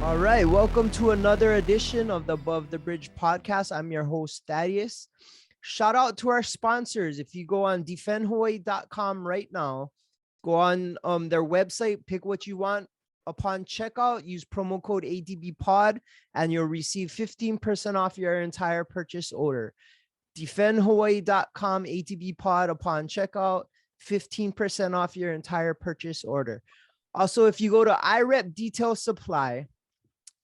All right, welcome to another edition of the Above the Bridge podcast. I'm your host, Thaddeus. Shout out to our sponsors. If you go on defendhawaii.com right now, go on their website, pick what you want. Upon checkout, use promo code ADBPOD and you'll receive 15% off your entire purchase order. Defendhawaii.com, ADBPOD upon checkout, 15% off your entire purchase order. Also, if you go to IREP Detail Supply,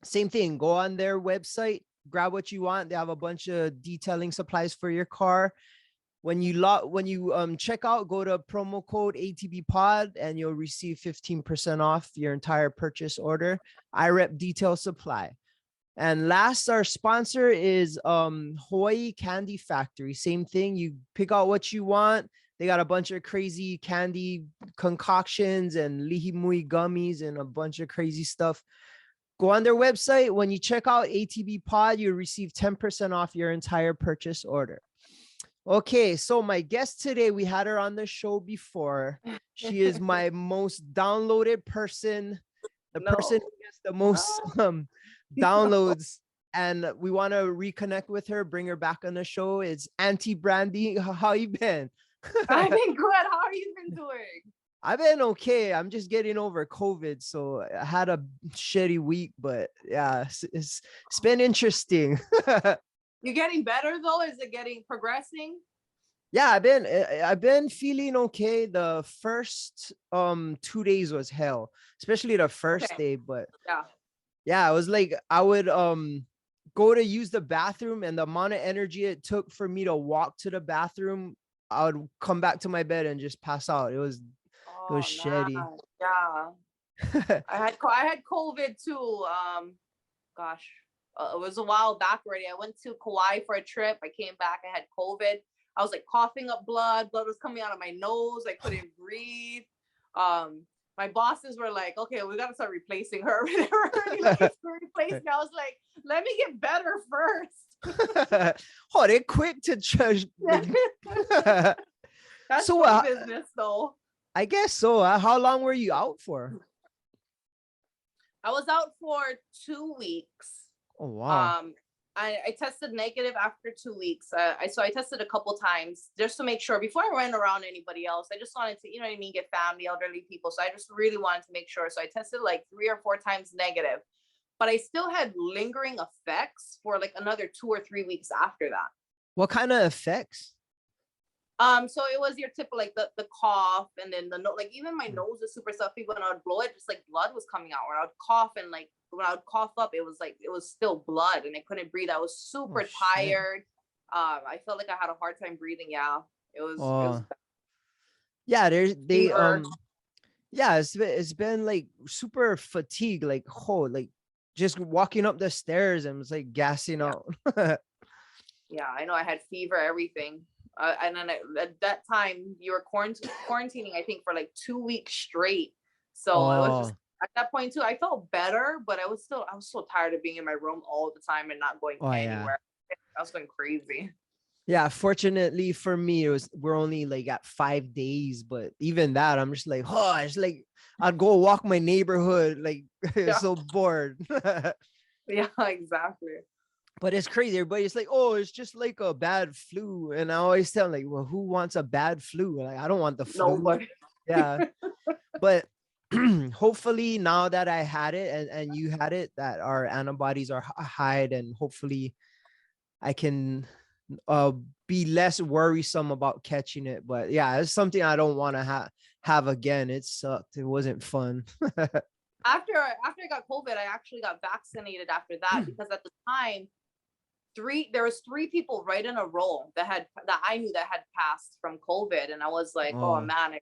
same thing, go on their website, grab what you want. They have a bunch of detailing supplies for your car. When you check out, go to promo code ATBPOD and you'll receive 15% off your entire purchase order. IREP Detail Supply. And last, our sponsor is Hawaii Candy Factory. Same thing, you pick out what you want. They got a bunch of crazy candy concoctions and lihimui gummies and a bunch of crazy stuff. Go on their website. When you check out ATB Pod, you receive 10% off your entire purchase order. Okay, so my guest today, we had her on the show before. She is my most downloaded person, the person who gets the most downloads, and we want to reconnect with her, bring her back on the show. It's Aunty Brandi. How you been? I've been good. How are you been doing? I've been okay. I'm just getting over COVID, so I had a shitty week, but yeah, it's been interesting. You getting better though? Is it getting progressing? Yeah, I've been feeling okay. The first 2 days was hell, especially the first day, but yeah, it was like I would go to use the bathroom, and the amount of energy it took for me to walk to the bathroom, I would come back to my bed and just pass out. It was shitty. Yeah. I had COVID too. Gosh, it was a while back already. I went to Kauai for a trip. I came back. I had COVID. I was like coughing up blood. Blood was coming out of my nose. I couldn't breathe. My bosses were like, "Okay, we gotta start replacing her." They were already looking to replace me. I was like, "Let me get better first." Oh, they're quick to judge. That's so business though. I guess so. How long were you out for? I was out for 2 weeks. Oh wow. I tested negative after 2 weeks. I tested a couple times just to make sure before I went around anybody else. I just wanted to, you know what I mean, get family, elderly people. So I just really wanted to make sure. So I tested like 3 or 4 times negative, but I still had lingering effects for like another 2 or 3 weeks after that. What kind of effects? So it was your typical like the cough, and then like even my nose is super stuffy. When I would blow it, just like blood was coming out. When I would cough, and like when I would cough up, it was like it was still blood, and I couldn't breathe. I was super tired. I felt like I had a hard time breathing. Yeah, it was yeah, yeah, it's been like super fatigue, like like just walking up the stairs and it's like gassing out. Yeah, I know. I had fever, everything. And then at that time you were quarantining, I think, for like 2 weeks straight. So it was just at that point too, I felt better, but I was so tired of being in my room all the time and not going anywhere. I was going crazy. Yeah, fortunately for me, we're only like at 5 days, but even that, I'm just like, it's like I'd go walk my neighborhood, like so bored. Yeah, exactly. But it's crazy. Everybody's like, oh, it's just like a bad flu. And I always tell them, like, well, who wants a bad flu? Like, I don't want the flu. Nobody. Yeah. But hopefully now that I had it and you had it, that our antibodies are high, and hopefully I can be less worrisome about catching it. But yeah, it's something I don't want to have again. It sucked. It wasn't fun. After I got COVID, I actually got vaccinated after that, because at the time, there was 3 people right in a row that I knew that had passed from COVID, and I was like, oh man,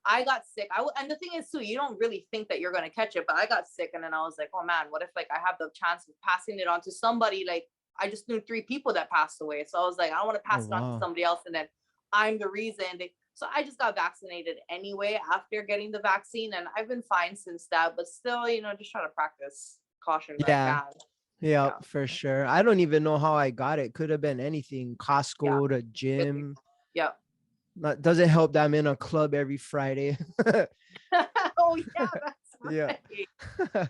I got sick. And the thing is too, you don't really think that you're gonna catch it, but I got sick, and then I was like, oh man, what if like I have the chance of passing it on to somebody? Like I just knew 3 people that passed away, so I was like, I don't want to pass it on to somebody else, and then I'm the reason. So I just got vaccinated anyway after getting the vaccine, and I've been fine since that. But still, you know, just trying to practice caution. Yeah, for sure. I don't even know how I got it. Could have been anything. Costco to gym. Yeah. That doesn't help that I'm in a club every Friday. Oh yeah, that's right. Yeah.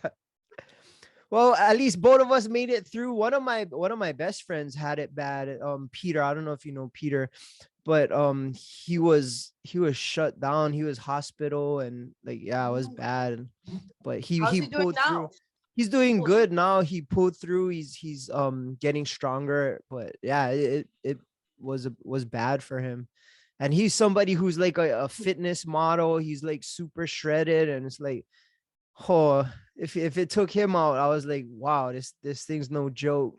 Well, at least both of us made it through. One of my best friends had it bad. Peter, I don't know if you know Peter, but he was shut down. He was hospital and like yeah, it was Oh, bad. But he how's he he doing pulled through. now? He's doing Cool. good now. He pulled through. He's getting stronger. But yeah, it was bad for him. And he's somebody who's like a fitness model. He's like super shredded, and it's like, oh, if it took him out, I was like, wow, this thing's no joke.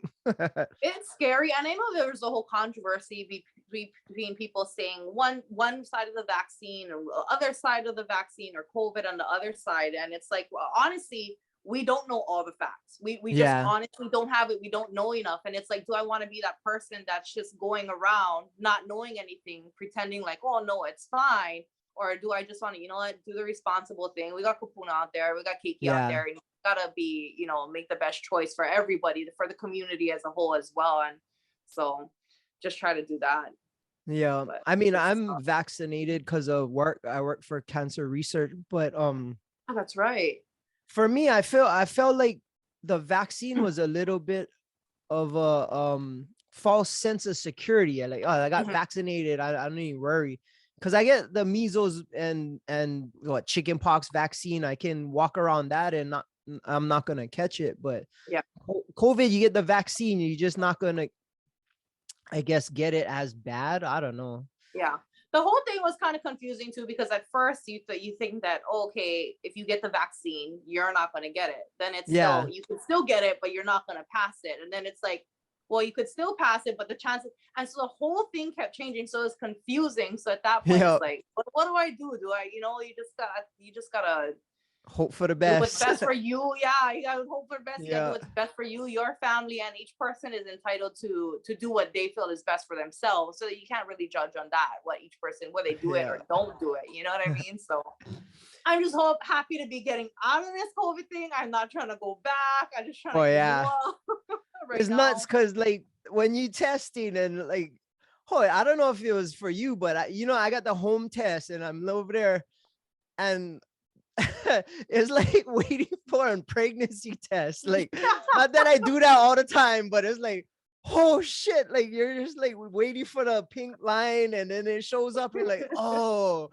It's scary, and I know there was a whole controversy between people saying one side of the vaccine or other side of the vaccine or COVID on the other side, and it's like, well, honestly, we don't know all the facts. We just Yeah, honestly don't have it. We don't know enough, and it's like, do I want to be that person that's just going around not knowing anything, pretending like, oh no, it's fine, or do I just want to, you know what, do the responsible thing? We got Kupuna out there, we got Keiki out yeah, there, and gotta be, you know, make the best choice for everybody, for the community as a whole as well. And so just try to do that. yeah. But I mean, it's I'm vaccinated because of work. I work for cancer research, but oh, that's right. for me, I felt like the vaccine was a little bit of a false sense of security. I like, oh, I got Mhm. vaccinated. I don't even worry. Because I get the measles and what chicken pox vaccine. I can walk around that and I'm not gonna catch it. But Yeah. COVID, you get the vaccine, you're just not gonna, I guess, get it as bad. I don't know. Yeah. The whole thing was kind of confusing too, because at first you think that, oh, okay, if you get the vaccine, you're not going to get it. Then it's still, Yeah. you can still get it, but you're not going to pass it. And then it's like, well, you could still pass it, but the chances, and so the whole thing kept changing. So it's confusing. So at that point, Yeah. it's like, what do I do? Do I, you know, you just gotta Hope for the do what's best. best for you. Yeah, you gotta hope for the best. You gotta do Yeah. what's best for you, your family, and each person is entitled to do what they feel is best for themselves. So that you can't really judge on that, what each person, whether they do it Yeah. or don't do it. You know what I mean? So I'm just happy to be getting out of this COVID thing. I'm not trying to go back. I'm just trying Oh to ease yeah. up right It's nuts now. because like when you testing and like, oh, I don't know if it was for you, but I got the home test and I'm over there and it's like waiting for a pregnancy test. Like, not that I do that all the time, but it's like, oh shit, like you're just like waiting for the pink line and then it shows up. You're like, oh,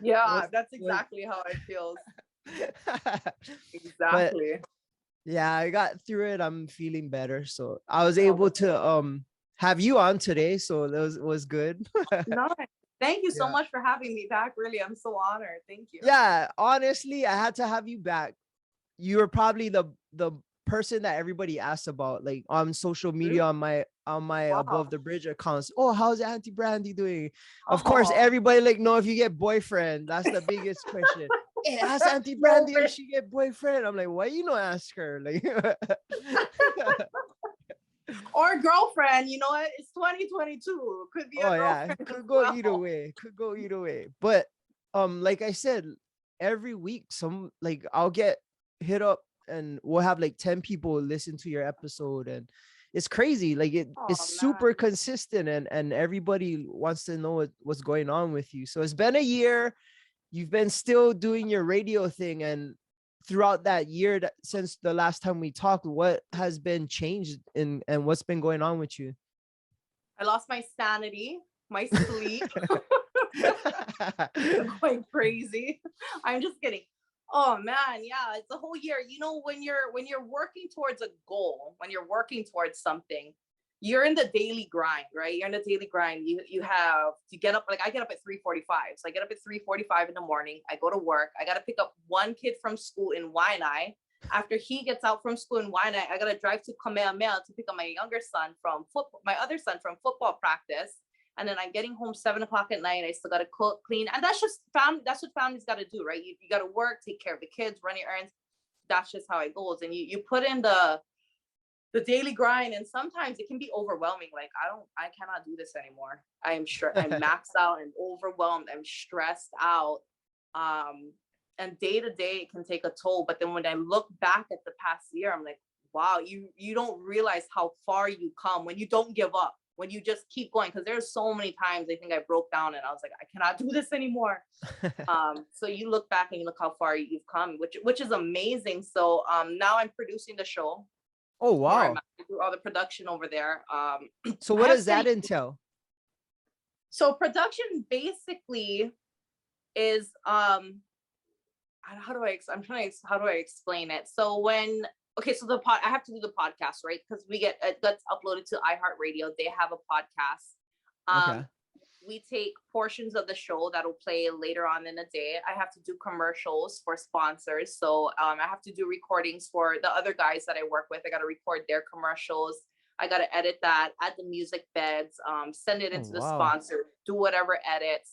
Yeah, what's that's what? exactly how it feels. But Exactly. yeah, I got through it. I'm feeling better. So I was Oh, able that's to have you on today. So that was good. nice. Thank you so Yeah. much for having me back. Really, I'm so honored. Thank you. Yeah, honestly, I had to have you back. You were probably the person that everybody asks about, like on social media, Really? on my Wow. above the bridge accounts. Oh, how's Auntie Brandi doing? Of course, Oh, everybody like know if you get boyfriend. That's the biggest question. Hey, ask Auntie no, Brandi if she get boyfriend. I'm like, why you not ask her? Like, or girlfriend. You know what? It's 2022. Could be oh a yeah, girlfriend as could go either well. way. Could go either way. But like I said, every week some like I'll get hit up and we'll have like 10 people listen to your episode and it's crazy. Like it's Oh man. super consistent and everybody wants to know what's going on with you. So it's been a year. You've been still doing your radio thing and throughout that year since the last time we talked, what has been changed and what's been going on with you? I lost my sanity, my sleep. Going crazy. I'm just kidding. Oh man, yeah, it's a whole year. You know, when you're working towards a goal, when you're working towards something, you're in the daily grind, right? You're in the daily grind. You have to get up. Like I get up at 3:45. So I get up at 3:45 in the morning. I go to work. I gotta pick up one kid from school in Waianae. After he gets out from school in Waianae, I gotta drive to Kamehameha to pick up my younger son from football, my other son from football practice. And then I'm getting home 7 o'clock at night. I still gotta cook, clean, and that's just family. That's what families gotta do, right? You gotta work, take care of the kids, run your errands. That's just how it goes. And you put in the daily grind, and sometimes it can be overwhelming. Like I cannot do this anymore. I am stressed. I'm maxed out. I'm overwhelmed. I'm stressed out. And day to day it can take a toll. But then when I look back at the past year, I'm like, wow, you don't realize how far you come when you don't give up. when you just keep going, because there's so many times I think I broke down and I was like, I cannot do this anymore. So you look back and you look how far you've come, which is amazing. So now I'm producing the show. Oh wow. I do all the production over there. So what does that entail? So production basically is how do I explain it? So so I have to do the podcast, right? Because we get that's uploaded to iHeartRadio. They have a podcast. Okay. We take portions of the show that'll play later on in the day. I have to do commercials for sponsors. So I have to do recordings for the other guys that I work with. I got to record their commercials. I got to edit that, add the music beds, send it into the sponsor, do whatever edits.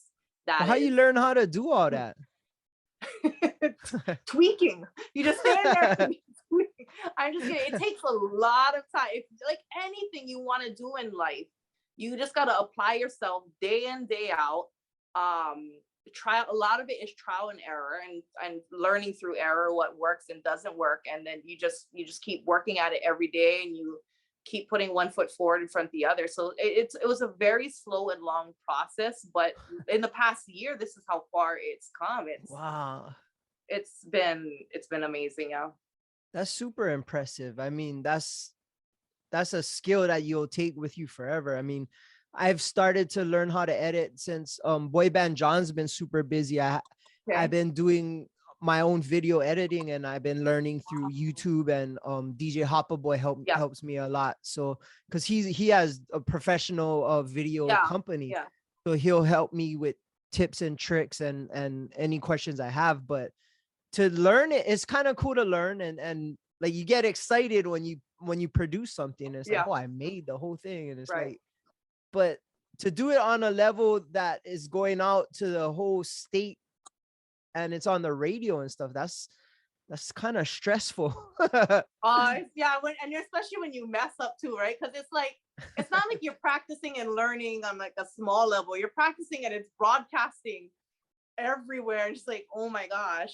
How you learn how to do all that? Tweaking. You just sit in there. I'm just kidding. It takes a lot of time. If, like anything you want to do in life, you just got to apply yourself day in, day out. A lot of it is trial and error and learning through error what works and doesn't work. And then you just keep working at it every day, and you keep putting one foot forward in front of the other. So it was a very slow and long process, but in the past year, this is how far it's come. Wow. It's been amazing. Yeah. That's super impressive. I mean, that's a skill that you'll take with you forever. I mean, I've started to learn how to edit since Boy Band John's been super busy. I've been doing my own video editing, and I've been learning through YouTube, and DJ Hoppa Boy helps me a lot. So because he has a professional video company, so he'll help me with tips and tricks and any questions I have. But to learn it's kind of cool to learn, and like you get excited when you produce something. It's like, oh, I made the whole thing, and it's like, but to do it on a level that is going out to the whole state, and it's on the radio and stuff, that's kind of stressful. Yeah, and especially when you mess up too, right? Because it's not like you're practicing and learning on like a small level. You're practicing and it's broadcasting everywhere. It's like, oh my gosh.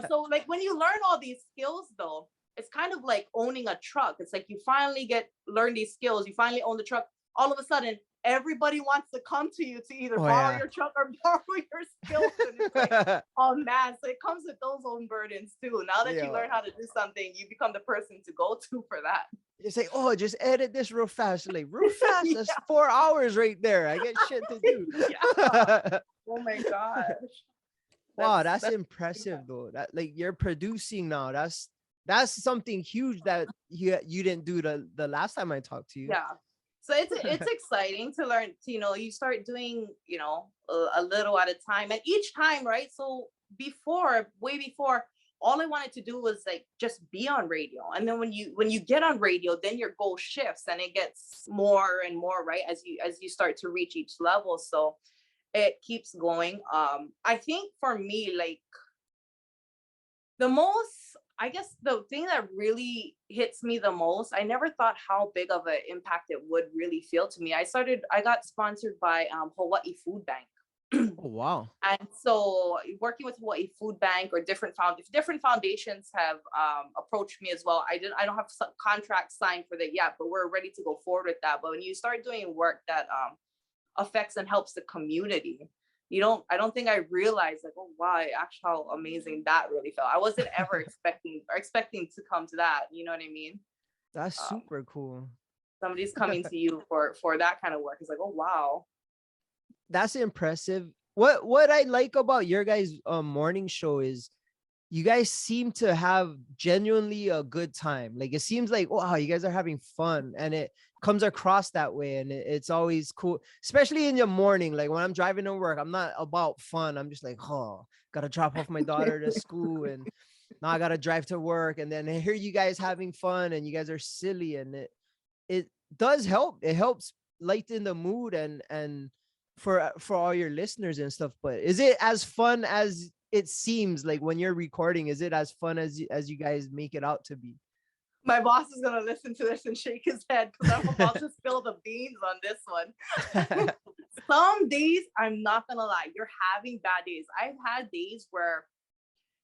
So like when you learn all these skills though, it's kind of like owning a truck. It's like you finally learn these skills, you finally own the truck. All of a sudden, everybody wants to come to you to either borrow your truck or borrow your skills. And it's like, oh man, so it comes with those own burdens too. Now that you learn how to do something, you become the person to go to for that. It's like, oh, just edit this real fast. Like real fast. That's 4 hours right there. I get shit to do. Oh my gosh. Wow, that's impressive though. That like you're producing now. That's something huge that you didn't do the last time I talked to you. Yeah. So it's exciting to learn, you start doing, a little at a time, and each time, right? So way before, all I wanted to do was like just be on radio. And then when you get on radio, then your goal shifts and it gets more and more, right? As you start to reach each level. So it keeps going. I think for me, like I guess the thing that really hits me the most, I never thought how big of an impact it would really feel to me. I got sponsored by Hawaii Food Bank. Oh, wow. And so working with Hawaii Food Bank or different foundations have approached me as well. I don't have contracts signed for that yet, but we're ready to go forward with that. But when you start doing work that affects and helps the community, I don't think I realized like, oh wow, actually how amazing that really felt. I wasn't ever expecting to come to that. You know what I mean? That's super cool. Somebody's coming to you for that kind of work. It's like, oh wow. That's impressive. What I like about your guys' morning show is you guys seem to have genuinely a good time. Like it seems like, wow, you guys are having fun, and it comes across that way, and it's always cool, especially in the morning. Like when I'm driving to work, I'm not about fun. I'm just like, oh, gotta drop off my daughter to school, and now I gotta drive to work, and then I hear you guys having fun, and you guys are silly, and it does help. It helps lighten the mood and for all your listeners and stuff. But is it as fun as it seems? Like when you're recording, is it as fun as you guys make it out to be? My boss is going to listen to this and shake his head because I'm about to spill the beans on this one. Some days, I'm not going to lie, you're having bad days. I've had days where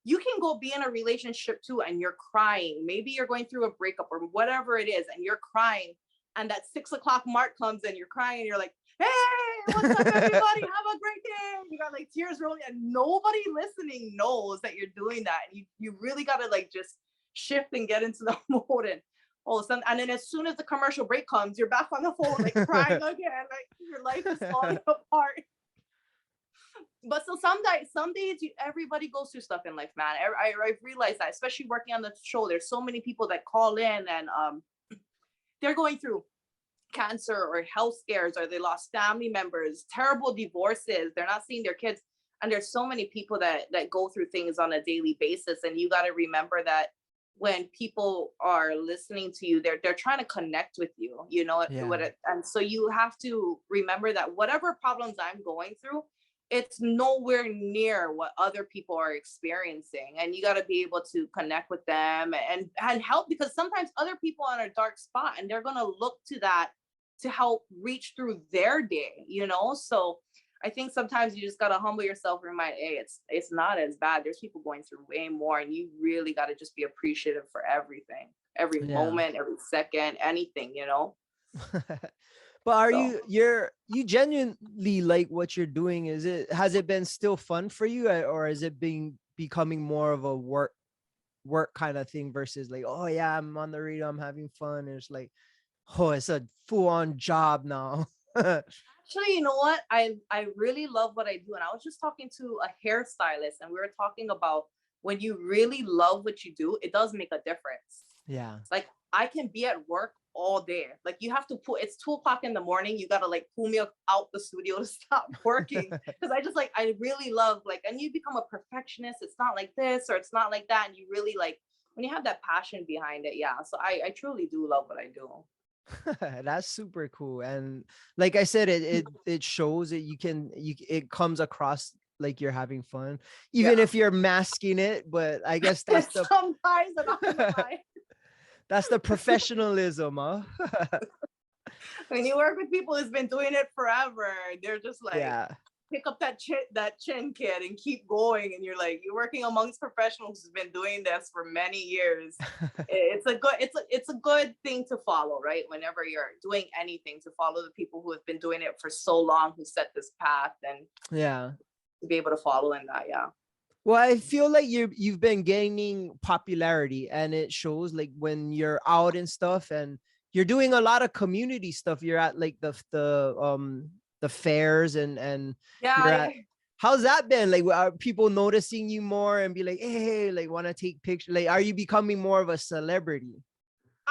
you can go be in a relationship too and you're crying. Maybe you're going through a breakup or whatever it is and you're crying. and that 6 o'clock mark comes and you're crying and you're like, hey, what's up, everybody? Have a great day. You got like tears rolling, and nobody listening knows that you're doing that. And you really got to like just shift and get into the mode. And and then as soon as the commercial break comes, you're back on the phone, like crying again, like your life is falling apart. But so some days everybody goes through stuff in life, man. I've realized that, especially working on the show. There's so many people that call in and they're going through cancer or health scares, or they lost family members, terrible divorces, they're not seeing their kids. And there's so many people that go through things on a daily basis. And you got to remember that when people are listening to you, they're trying to connect with you, you know. And so you have to remember that whatever problems I'm going through, it's nowhere near what other people are experiencing. And you got to be able to connect with them and help, because sometimes other people are on a dark spot and they're going to look to that to help reach through their day, you know. So I think sometimes you just got to humble yourself and remind, hey, it's not as bad. There's people going through way more, and you really got to just be appreciative for everything, every moment, every second, anything, you know. But are you genuinely like what you're doing? Has it been still fun for you, or is it becoming more of a work kind of thing versus like, oh yeah, I'm on the radio, I'm having fun, and it's like, oh, it's a full-on job now? Actually, you know what? I really love what I do. And I was just talking to a hairstylist, and we were talking about when you really love what you do, it does make a difference. Yeah. Like I can be at work all day. Like you have to it's 2 o'clock in the morning. You got to like pull me out the studio to stop working. Because I really love and you become a perfectionist. It's not like this or it's not like that. And you really when you have that passion behind it. Yeah. So I truly do love what I do. That's super cool. And like I said, it shows that it comes across like you're having fun, even if you're masking it. But I guess that's sometimes that's the professionalism, huh? When you work with people who's been doing it forever, they're just like, pick up that chin, kid, and keep going. And you're working amongst professionals who's been doing this for many years. It's a good thing to follow, right? Whenever you're doing anything, to follow the people who have been doing it for so long, who set this path, and to be able to follow in that. Yeah. Well, I feel like you've been gaining popularity, and it shows like when you're out and stuff, and you're doing a lot of community stuff. You're at like the fairs and how's that been? Like, are people noticing you more and be like, hey, like want to take pictures? Like, are you becoming more of a celebrity?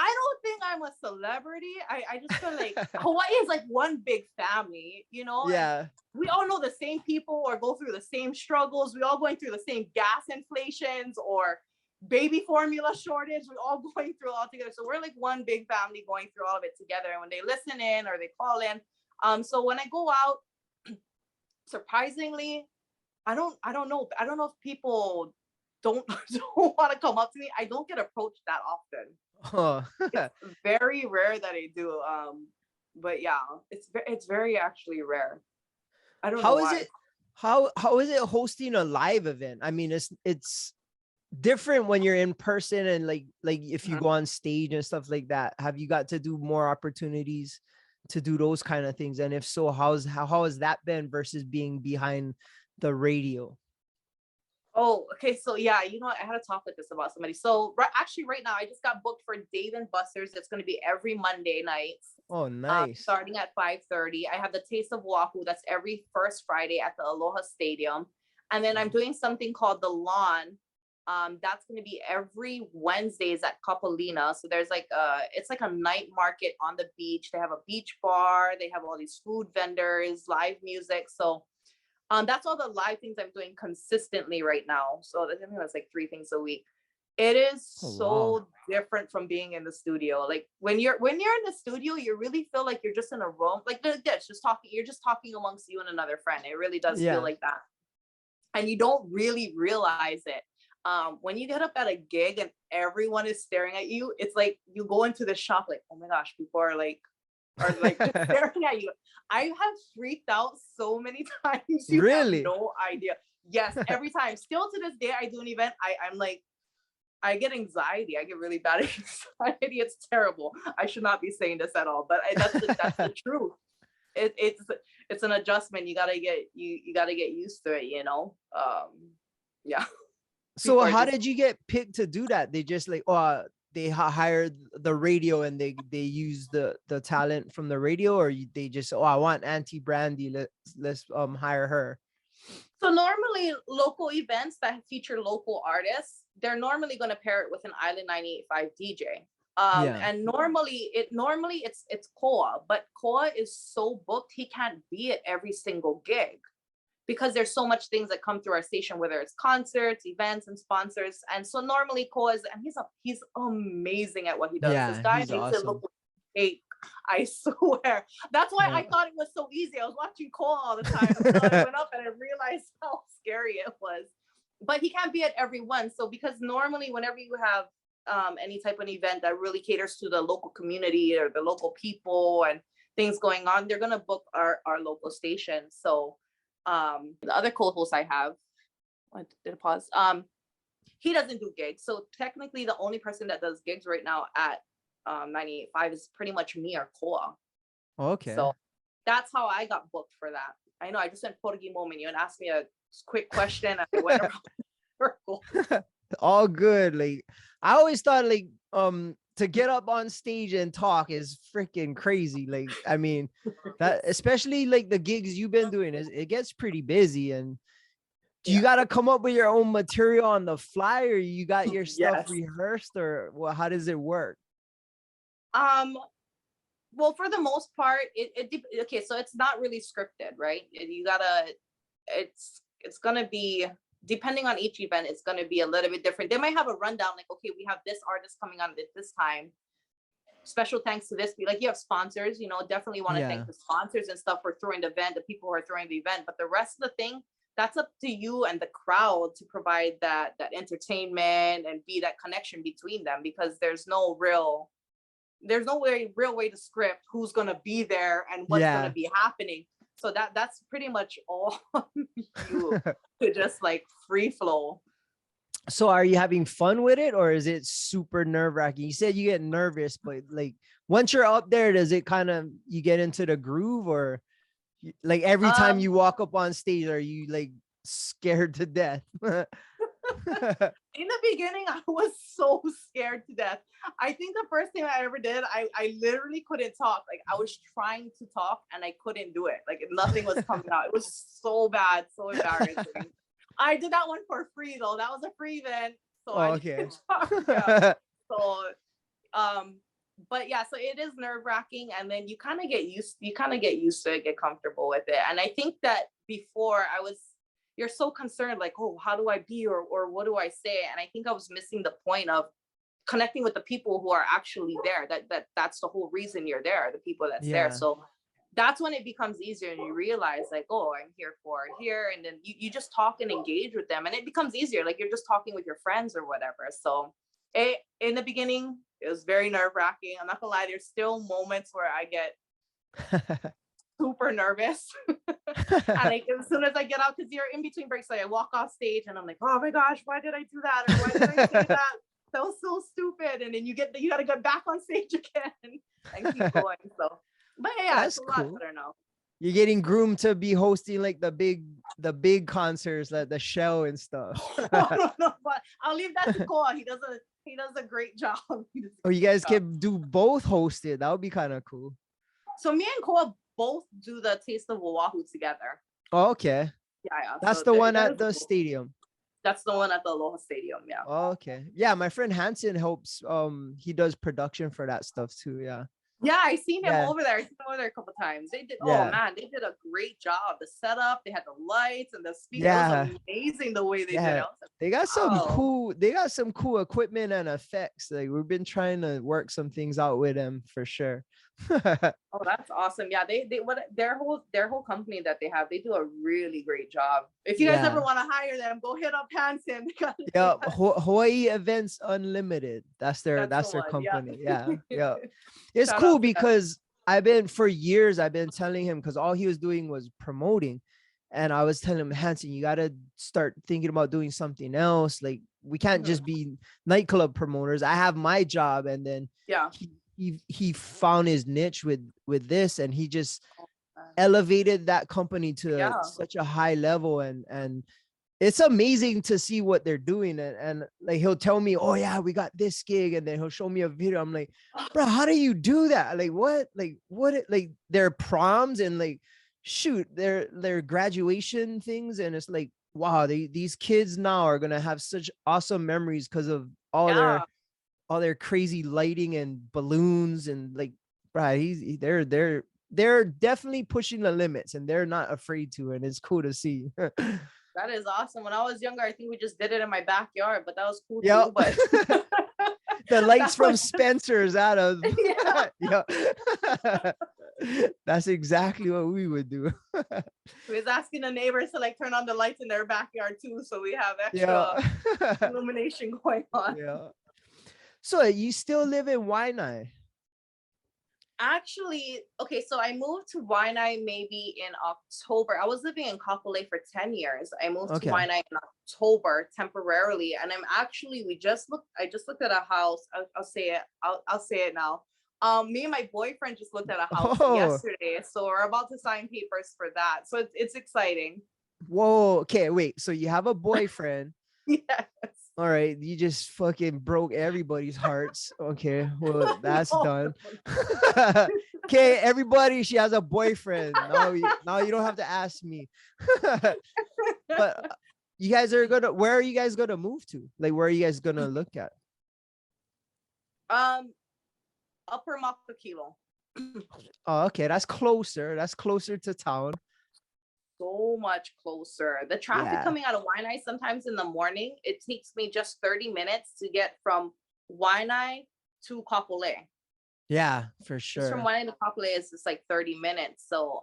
I don't think I'm a celebrity. I just feel like Hawaii is like one big family, you know? Yeah. And we all know the same people or go through the same struggles. We all going through the same gas inflations or baby formula shortage. We're all going through all together. So we're like one big family going through all of it together. And when they listen in or they call in, so when I go out, surprisingly, I don't know. I don't know if people don't want to come up to me. I don't get approached that often. Oh. It's very rare that I do. But yeah, it's very actually rare. I don't know why. How is it hosting a live event? I mean, it's different when you're in person and like if you go on stage and stuff like that. Have you got to do more opportunities to do those kind of things? And if so, how has that been versus being behind the radio? Oh, okay. So yeah, you know what? I had to talk with this about somebody. So actually right now I just got booked for Dave and Buster's. It's going to be every Monday nights. Oh, nice. Starting at 5:30. I have the Taste of Oahu. That's every first Friday at the Aloha Stadium. And then I'm doing something called The Lawn. That's going to be every Wednesdays at Kapalina. So there's it's like a night market on the beach. They have a beach bar. They have all these food vendors, live music. So that's all the live things I'm doing consistently right now. So I think that's like 3 things a week. It is so different from being in the studio. Like when you're in the studio, you really feel like you're just in a room, like this, just talking. You're just talking amongst you and another friend. It really does feel like that, and you don't really realize it. When you get up at a gig and everyone is staring at you, it's like you go into the shop like, oh my gosh, people are like staring at you. I have freaked out so many times. You have no idea. Yes, every time. Still to this day, I do an event. I'm like, I get anxiety. I get really bad anxiety. It's terrible. I should not be saying this at all, but that's the truth. It's an adjustment. You gotta get used to it, you know. Yeah. So how did you get picked to do that? They just like, they hired the radio and they use the talent from the radio, or they just, I want Aunty Brandi, let's hire her. So normally local events that feature local artists, they're normally going to pair it with an Island 98.5 DJ. And normally it's Koa, but Koa is so booked he can't be at every single gig because there's so much things that come through our station, whether it's concerts, events, and sponsors. And so normally Koa is, and he's amazing at what he does. This guy makes it look like cake. I swear. That's why I thought it was so easy. I was watching Koa all the time until I went up and I realized how scary it was. But he can't be at every one. So because normally whenever you have any type of event that really caters to the local community or the local people and things going on, they're gonna book our local station. So the other co-host I have, did a pause. He doesn't do gigs. So technically the only person that does gigs right now at 98.5 is pretty much me or Koa. Okay. So that's how I got booked for that. I know I just went Portuguese moment. You and asked me a quick question and I went around the circle. All good. Like I always thought like to get up on stage and talk is freaking crazy. Like I mean that, especially like the gigs you've been doing, it gets pretty busy, and you got to come up with your own material on the fly, or you got your stuff rehearsed, or well, how does it work? Well, for the most part, okay, so it's not really scripted, right? It's gonna be, depending on each event, it's gonna be a little bit different. They might have a rundown, like, okay, we have this artist coming on at this time. Special thanks to this. Like, you have sponsors, you know, definitely want to thank the sponsors and stuff for throwing the event, the people who are throwing the event. But the rest of the thing, that's up to you and the crowd to provide that entertainment and be that connection between them, because there's no real way to script who's going to be there and what's going to be happening. So that's pretty much all you to just like free flow. So are you having fun with it, or is it super nerve-wracking? You said you get nervous, but like once you're up there, does it kind of, you get into the groove, or like every time you walk up on stage, are you like scared to death? In the beginning, I was so scared to death. I think the first thing I ever did, I literally couldn't talk. Like I was trying to talk and I couldn't do it. Like nothing was coming out. It was so bad, so embarrassing. I did that one for free though. That was a free event. So okay. So but yeah, so it is nerve-wracking, and then you kind of get used to it, get comfortable with it. And I think that before you're so concerned, like, oh, how do I be, or what do I say? And I think I was missing the point of connecting with the people who are actually there. That's the whole reason you're there, the people that's there. So that's when it becomes easier, and you realize like, oh, I'm here, and then you just talk and engage with them, and it becomes easier. Like you're just talking with your friends or whatever. So in the beginning, it was very nerve-wracking. I'm not gonna lie, there's still moments where I get super nervous. And like, as soon as I get out, because you're in between breaks, like I walk off stage and I'm like, oh my gosh, why did I do that? Or why did I say that? That was so stupid. And then you got to get back on stage again and keep going. So, but yeah, that's cool. Lot better now. You're getting groomed to be hosting like the big concerts, like the show and stuff. No, but I'll leave that to Koa. He does a great job. Oh, you guys can do both hosted. That would be kind of cool. So me and Koa both do the Taste of Oahu together. Oh, okay. Yeah. That's the one at the stadium. That's the one at the Aloha Stadium. Yeah. Oh, okay. Yeah, my friend Hansen helps. He does production for that stuff too. Yeah. Yeah, I seen him over there. I've been over there a couple times. They did. Oh man, they did a great job. The setup, they had the lights and the speakers. Yeah. It was amazing the way they did it. They got some cool. They got some cool equipment and effects. Like we've been trying to work some things out with them for sure. Oh, that's awesome. Yeah, their whole company that they have, they do a really great job. If you guys ever want to hire them, go hit up Hansen. Yeah, Hawaii Events Unlimited. That's their company. Yeah. It's cool because for years I've been telling him, because all he was doing was promoting, and I was telling him, Hansen, you got to start thinking about doing something else. Like we can't just be nightclub promoters. I have my job, and then Yeah. he found his niche with this, and he just elevated that company to such a high level, and it's amazing to see what they're doing. And like he'll tell me, oh yeah, we got this gig, and then he'll show me a video. I'm like, bro, how do you do that? Like what like their proms and like shoot their graduation things, and it's like, wow, these kids now are gonna have such awesome memories because of all their crazy lighting and balloons, and like, bro, they're definitely pushing the limits, and they're not afraid to, and it's cool to see. That is awesome. When I was younger, I think we just did it in my backyard, but that was cool Yep. too. But the lights from Spencer's out of yeah. That's exactly what we would do. We was asking the neighbors to like turn on the lights in their backyard too, so we have extra illumination going on. Yeah. So you still live in Waianae? Actually, okay, so I moved to Waianae maybe in October. I was living in Kapolei for 10 years. I moved to Waianae in October temporarily, and I just looked at a house. I'll say it now. Me and my boyfriend just looked at a house yesterday, so we're about to sign papers for that. So it's exciting. Whoa, okay, wait. So you have a boyfriend? Yes. All right, you just fucking broke everybody's hearts. Okay, well, that's done. Okay, everybody, she has a boyfriend. Now you don't have to ask me. But you guys are where are you guys gonna move to? Like, where are you guys gonna look at? Upper Makakilo. Oh, okay, that's closer. That's closer to town. So much closer. The traffic coming out of Waianae, sometimes in the morning, it takes me just 30 minutes to get from Waianae to Kapolei. Yeah, for sure. Just from Waianae to Kapolei is just like 30 minutes. So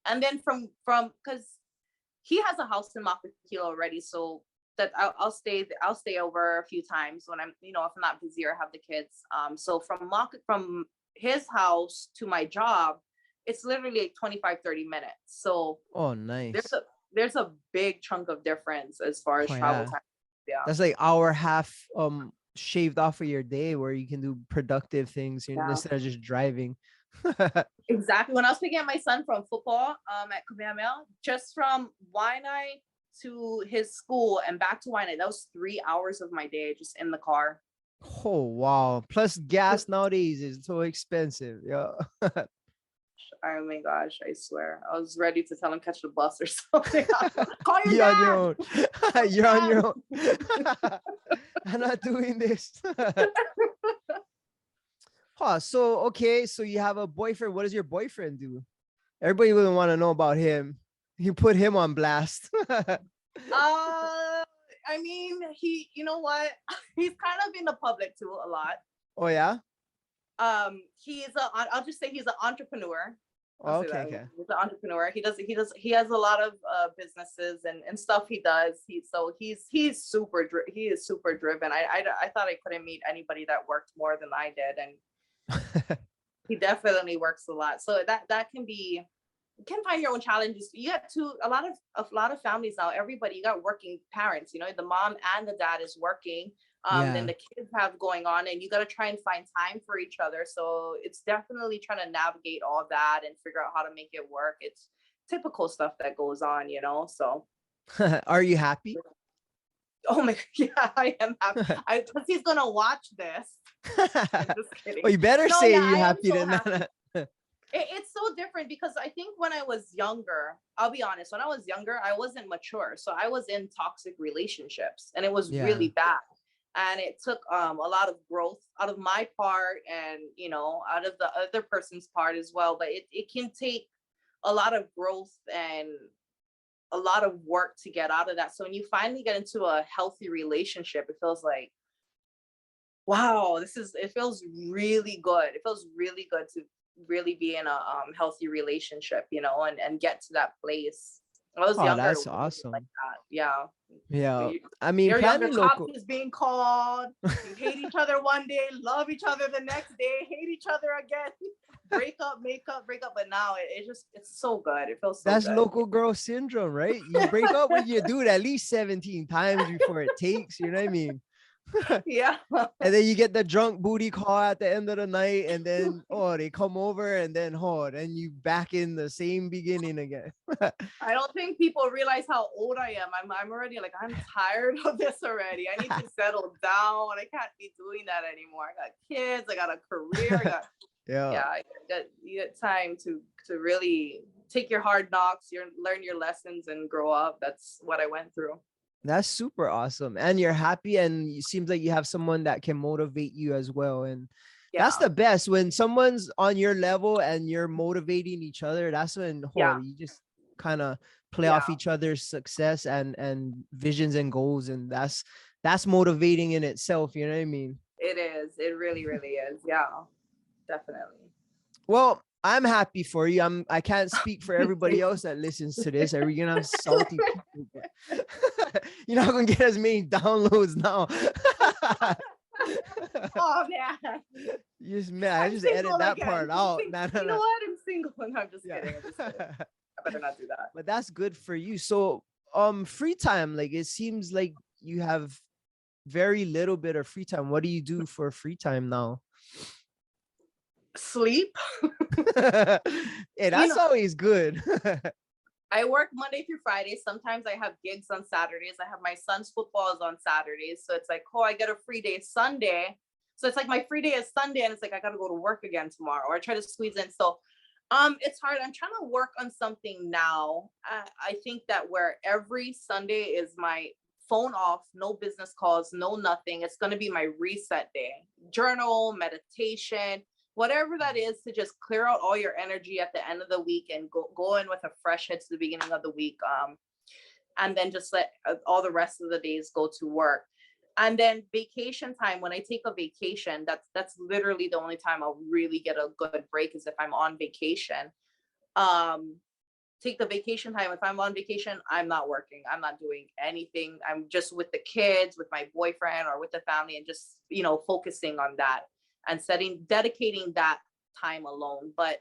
and then from because he has a house in Makakilo already, so that I'll stay over a few times when I'm, if I'm not busy or have the kids. So from his house to my job, it's literally like 25-30 minutes. So nice. There's a big chunk of difference as far as travel time. Yeah, that's like hour half shaved off of your day where you can do productive things instead of just driving. Exactly. When I was picking up my son from football at Kamehameha, just from Waianae to his school and back to Waianae, that was 3 hours of my day just in the car. Oh wow. Plus gas nowadays is so expensive. Yeah. Oh my gosh, I swear. I was ready to tell him catch the bus or something. Call your dad. On your own. You're on your own. I'm not doing this. So you have a boyfriend. What does your boyfriend do? Everybody wouldn't want to know about him. You put him on blast. I mean, you know what? He's kind of in the public too a lot. Oh yeah? I'll just say he's an entrepreneur. Okay. He's an entrepreneur. He has a lot of businesses and stuff he does. He is super driven. I thought I couldn't meet anybody that worked more than I did, and he definitely works a lot. So that can be, you can find your own challenges. You got a lot of families now. Everybody, you got working parents. The mom and the dad is working. Then the kids have going on, and you got to try and find time for each other. So it's definitely trying to navigate all that and figure out how to make it work. It's typical stuff that goes on, so. Are you happy? Oh my, yeah, I am happy. Because he's going to watch this. I'm just kidding. Well, you better say you're happy so happy. It's so different because I think when I was younger, I'll be honest, when I was younger, I wasn't mature. So I was in toxic relationships, and it was really bad. And it took a lot of growth out of my part and, out of the other person's part as well. But it can take a lot of growth and a lot of work to get out of that. So when you finally get into a healthy relationship, it feels like, wow, it feels really good. It feels really good to really be in a healthy relationship, and get to that place. I was Oh, younger, it that's wasn't like awesome. that. Yeah. Yeah. You- I mean, You're younger, planning cops local. is being called. You hate each other one day, love each other the next day, hate each other again. Break up, make up, break up. But now it's so good. It feels so That's good. local girl syndrome, right? You break up with your dude at least 17 times before it takes, you know what I mean? Yeah. And then you get the drunk booty call at the end of the night, and then they come over, and then and you back in the same beginning again. I don't think people realize how old I am. I'm already like, I'm tired of this already. I need to settle down. I can't be doing that anymore. I got kids, I got a career, I got Yeah, you get time to really take your hard knocks, learn your lessons and grow up. That's what I went through. that's super awesome. And you're happy, and it seems like you have someone that can motivate you as well. And that's Yeah. the best when someone's on your level and you're motivating each other. That's when Yeah. you just kind of play off Yeah. each other's success and visions and goals, and that's motivating in itself. You know what I mean? It is. It really, really is. Yeah. Definitely. Well, I'm happy for you. I can't speak for everybody else that listens to this. Are we gonna have salty people? But you're not gonna get as many downloads now. Oh man. You just man, I I'm just single edit that again. part out. Nah, nah, You know nah. what? I'm single. No, I'm just Yeah. kidding. I'm just kidding. I better not do that. But that's good for you. So free time, like it seems like you have very little bit of free time. What do you do for free time now? Sleep. Hey, You that's know, always good. I work Monday through Friday. Sometimes I have gigs on Saturdays. I have my son's football is on Saturdays. So it's like, oh, I get a free day Sunday. So it's like my free day is Sunday, and it's like I gotta go to work again tomorrow, or I try to squeeze in. So it's hard. I'm trying to work on something now. I think that where every Sunday is my phone off, no business calls, no nothing. It's gonna be my reset day. Journal, meditation, whatever that is, to just clear out all your energy at the end of the week and go in with a fresh head to the beginning of the week. And then just let all the rest of the days go to work. And then vacation time, when I take a vacation, that's literally the only time I'll really get a good break, is if I'm on vacation. Take the vacation time. If I'm on vacation, I'm not working, I'm not doing anything, I'm just with the kids, with my boyfriend, or with the family, and just focusing on that and dedicating that time alone. But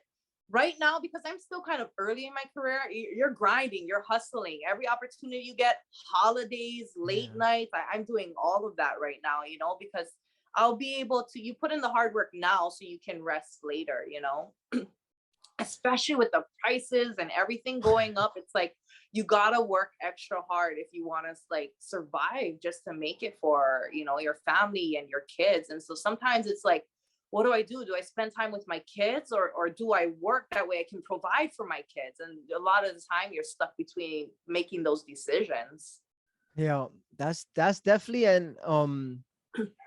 right now, because I'm still kind of early in my career, you're grinding, you're hustling every opportunity you get, holidays, late nights. I'm doing all of that right now, because I'll be able to, you put in the hard work now so you can rest later, especially with the prices and everything going up. It's like, you gotta work extra hard if you want to like survive, just to make it for, your family and your kids. And so sometimes it's like, what do? Do I spend time with my kids, or do I work that way I can provide for my kids? And a lot of the time you're stuck between making those decisions. Yeah, that's definitely an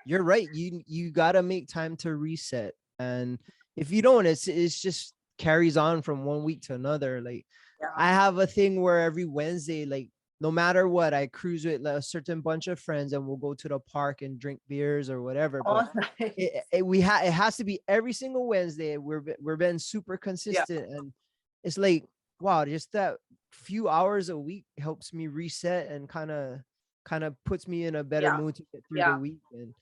you're right. You gotta make time to reset. And if you don't, it's just carries on from one week to another. Like Yeah. I have a thing where every Wednesday, like no matter what, I cruise with a certain bunch of friends, and we'll go to the park and drink beers or whatever. But Nice. it has to be every single Wednesday. We're been super consistent, and it's like, wow, just that few hours a week helps me reset and kind of puts me in a better mood to get through the week. And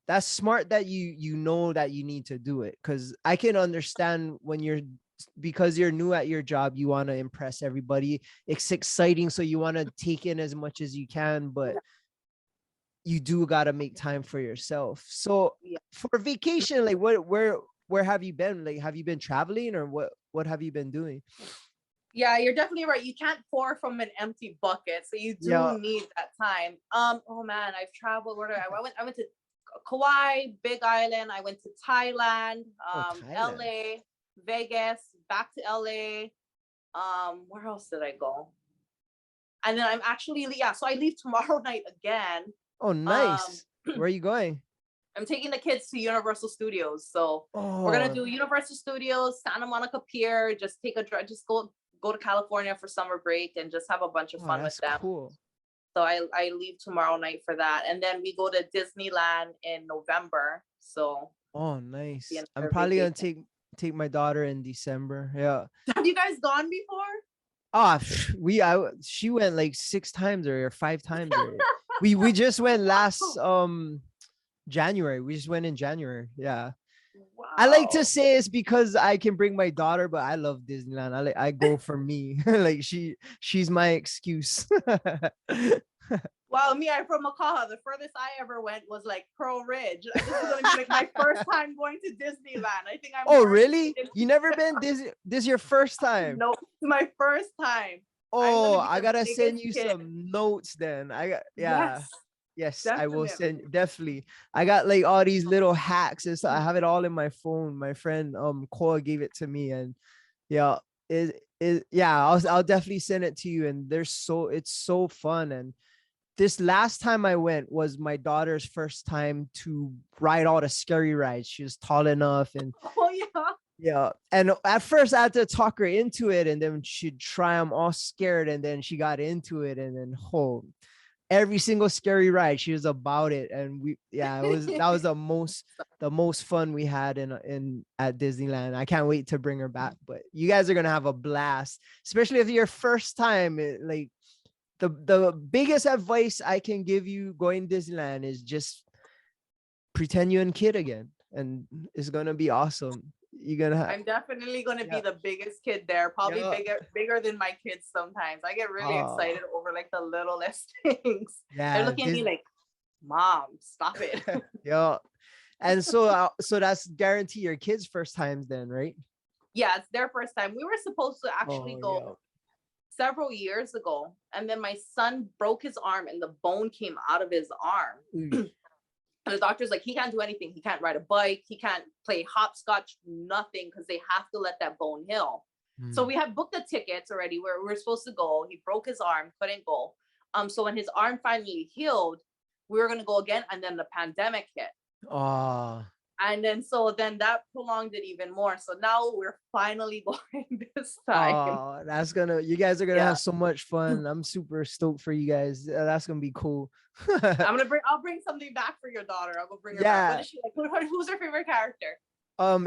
that's smart that you know that you need to do it, because I can understand when because you're new at your job, you want to impress everybody. It's exciting, so you want to take in as much as you can, but you do got to make time for yourself. So for vacation, like where have you been? Like, have you been traveling, or what have you been doing? Yeah, you're definitely right. You can't pour from an empty bucket, so you do need that time. Oh man, I've traveled. I went to Kauai, Big Island. I went to Thailand, Thailand. LA, Vegas, back to LA. Where else did I go? And then I'm actually, so I leave tomorrow night again. Oh, nice. Where are you going? I'm taking the kids to Universal Studios. So we're gonna do Universal Studios, Santa Monica Pier, just take a drive, just go to California for summer break and just have a bunch of fun with them. Cool. So I leave tomorrow night for that. And then we go to Disneyland in November. So nice. I'm probably gonna take my daughter in December. Yeah. Have you guys gone before? She went like 6 times or 5 times. Or we just went last January. We just went in January. Yeah. I like to Wow. say it's because I can bring my daughter, but I love Disneyland. I go for me. Like she's my excuse. Wow, me, I'm from Makaha. The furthest I ever went was like Pearl Ridge. This is going to be like my first time going to Disneyland. I think I'm Oh, more really? interested You never been this your first in time? no, it's my first time. I'm going Oh, to be I the gotta send biggest you kid. some notes then. Yeah. Yes, Yes, I will definitely. send definitely. I got like all these little hacks and stuff. I have it all in my phone. My friend Cora gave it to me, and yeah, yeah, I'll definitely send it to you. And it's so fun. And this last time I went was my daughter's first time to ride all the scary rides. She was tall enough, and Oh, yeah. yeah. And at first I had to talk her into it, and then she'd try them all scared, and then she got into it, and then every single scary ride she was about it. And it was that was the most fun we had in at Disneyland. I can't wait to bring her back, but you guys are gonna have a blast, especially if your first time. Like the biggest advice I can give you going Disneyland is just pretend you're a kid again, and it's gonna be awesome. You're gonna have, I'm definitely going to be yeah, the biggest kid there, probably yeah. bigger than my kids sometimes. I get really Oh, excited over like the littlest things. They're yeah, looking at me like, Mom, stop it. yeah. And so that's guarantee your kids' first times then, right? Yeah, it's their first time. We were supposed to actually Oh, go yeah. several years ago, and then my son broke his arm and the bone came out of his arm. And the doctor's like, he can't do anything. He can't ride a bike. He can't play hopscotch, nothing, because they have to let that bone heal. So we have booked the tickets already where we're supposed to go. He broke his arm, couldn't go. So when his arm finally healed, we were going to go again. And then the pandemic hit. Oh, And then that prolonged it even more. So now we're finally going this time. oh, you guys are gonna Yeah. have so much fun. I'm super stoked for you guys. That's gonna be cool. I'll bring something back for your daughter. I'll go bring her back. What Yeah. is she like? Who's her favorite character?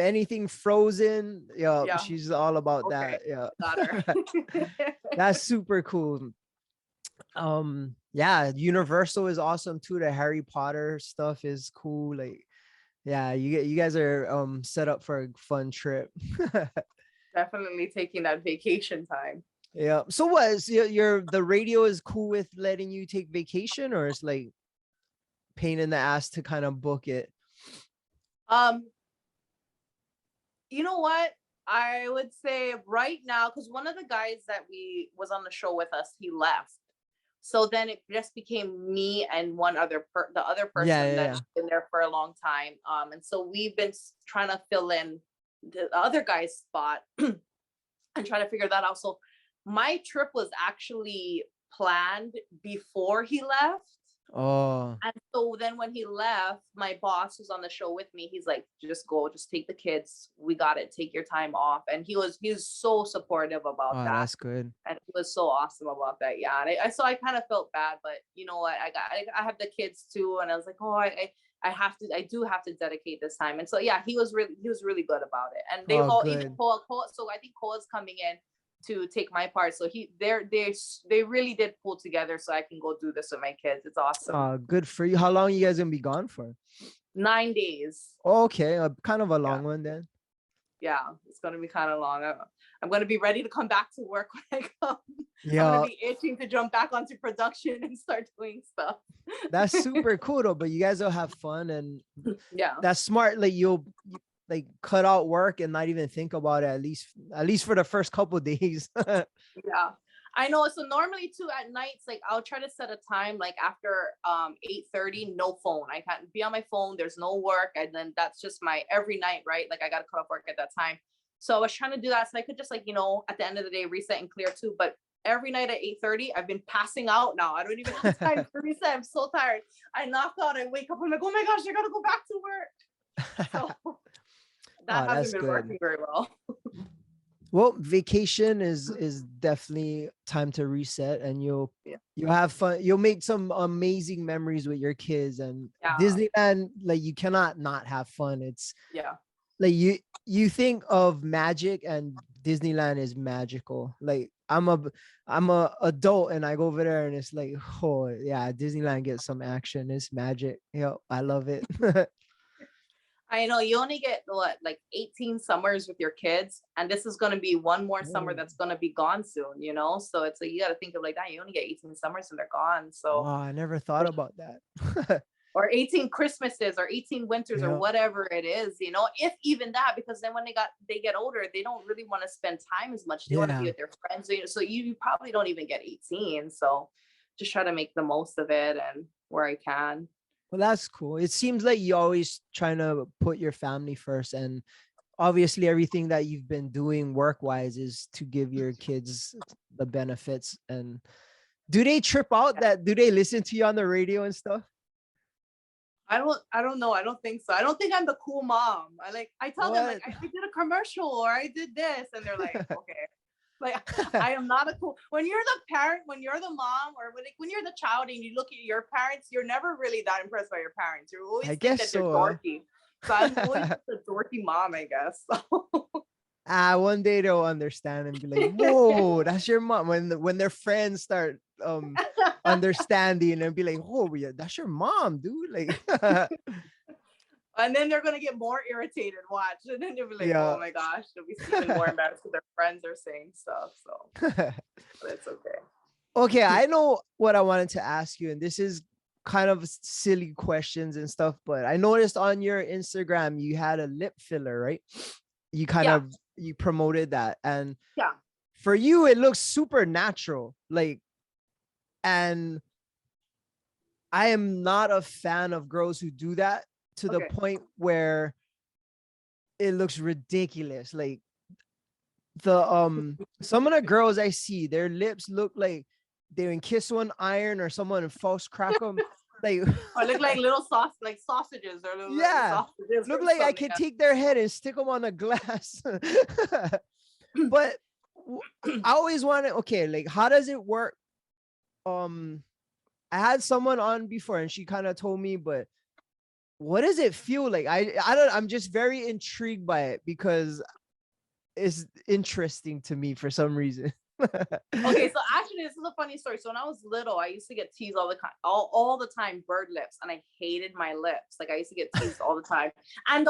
Anything Frozen. Yeah, Yeah. she's all about Okay. that. Yeah. Got her. That's super cool. Yeah, Universal is awesome too. The Harry Potter stuff is cool. Like, yeah, you guys are set up for a fun trip. Definitely taking that vacation time. Yeah. So what is the radio is cool with letting you take vacation, or it's like pain in the ass to kind of book it? Um, you know what? I would say right now, because one of the guys that we was on the show with us, he left. So then it just became me and the other Yeah, person yeah, that's been there for a long time. And so we've been trying to fill in the other guy's spot and try to figure that out. So my trip was actually planned before he left. Oh, And so then when he left, my boss who's on the show with me, he's like, just go, just take the kids. We got it. Take your time off. And he was so supportive about oh, that. that's good. And he was so awesome about that. Yeah. And so I kind of felt bad, but you know what? I have the kids too. And I was like, oh, I do have to dedicate this time. And so, yeah, he was really good about it. And they've Oh, all, even good. Cole, so I think Cole's coming in to take my part. So they really did pull together so I can go do this with my kids. It's awesome. Oh, good for you. How long you guys gonna be gone for? 9 days. Okay, kind of a long one then. Yeah, it's gonna be kind of long. I'm gonna be ready to come back to work when I come. Yeah, I'm gonna be itching to jump back onto production and start doing stuff. that's super cool though. But you guys will have fun, and Yeah. that's smart. Like you like cut out work and not even think about it, at least for the first couple of days. Yeah, I know. So normally too at nights, like I'll try to set a time like after 8:30, no phone. I can't be on my phone. There's no work, and then that's just my every night, right? Like I gotta cut off work at that time. So I was trying to do that so I could just like, at the end of the day reset and clear too. But every night at 8:30, I've been passing out now. I don't even have time to reset. I'm so tired. I knock out, I wake up, I'm like, oh my gosh, I gotta go back to work. So that hasn't been working very well. Well, vacation is definitely time to reset, and you'll have fun. You'll make some amazing memories with your kids, and Disneyland, like you cannot not have fun. It's like you think of magic, and Disneyland is magical. Like I'm a I'm a adult and I go over there and it's like, oh yeah, Disneyland gets some action. It's magic. Yo, I love it. I know you only get what, like 18 summers with your kids, and this is going to be one more summer Oh, that's going to be gone soon, you know? So it's like you got to think of like that. You only get 18 summers and they're gone. So, wow, I never thought about that. or 18 Christmases or 18 winters or Yeah, whatever it is, you know, if even that, because then when they get older, they don't really want to spend time as much. They want to be yeah. with their friends. So you probably don't even get 18. So just try to make the most of it and where I can. Well, that's cool. It seems like you always trying to put your family first, and obviously everything that you've been doing work-wise is to give your kids the benefits. And do they trip out that do they listen to you on the radio and stuff? I don't know. I don't think so. I don't think I'm the cool mom. I tell them What? like I did a commercial or I did this, and they're like, okay. Like I am not a cool. When you're the parent, when you're the mom, or when you're the child and you look at your parents, you're never really that impressed by your parents. You always I think guess that they're so. dorky. So I'm always the dorky mom, I guess. One day they'll understand and be like, whoa, that's your mom. When their friends start understanding and be like, oh yeah, that's your mom, dude. Like And then they're gonna get more irritated. Watch, and then they'll be like, yeah. "Oh my gosh!" They'll be even more embarrassed because their friends are saying stuff. So, but it's okay. Okay, I know what I wanted to ask you, and this is kind of silly questions and stuff, but I noticed on your Instagram you had a lip filler, right? You kind Yeah, of you promoted that, and yeah. for you it looks super natural, like, and I am not a fan of girls who do that to the Okay. point where it looks ridiculous. Like the some of the girls I see, their lips look like they in Kiss One Iron or someone in False Crack 'em. Like Or look like little like sausages or little yeah, sausages look or like I something. could take their head and stick them on a glass. But I always wanted, okay, like how does it work? I had someone on before and she kind of told me, but what does it feel like? I don't, I'm just very intrigued by it because it's interesting to me for some reason. Okay, so actually, this is a funny story. So when I was little, I used to get teased all the time, bird lips, and I hated my lips. Like I used to get teased all the time, and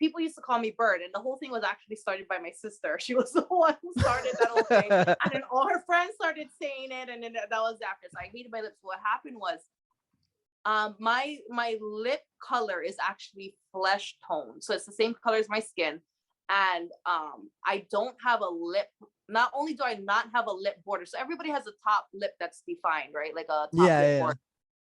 people used to call me Bird, and the whole thing was actually started by my sister. She was the one who started that whole thing, and then all her friends started saying it, and then that was after. So I hated my lips. What happened was, my lip color is actually flesh tone, so it's the same color as my skin, and I don't have a lip. Not only do I not have a lip border, so everybody has a top lip that's defined, right? Like a top lip Yeah. border.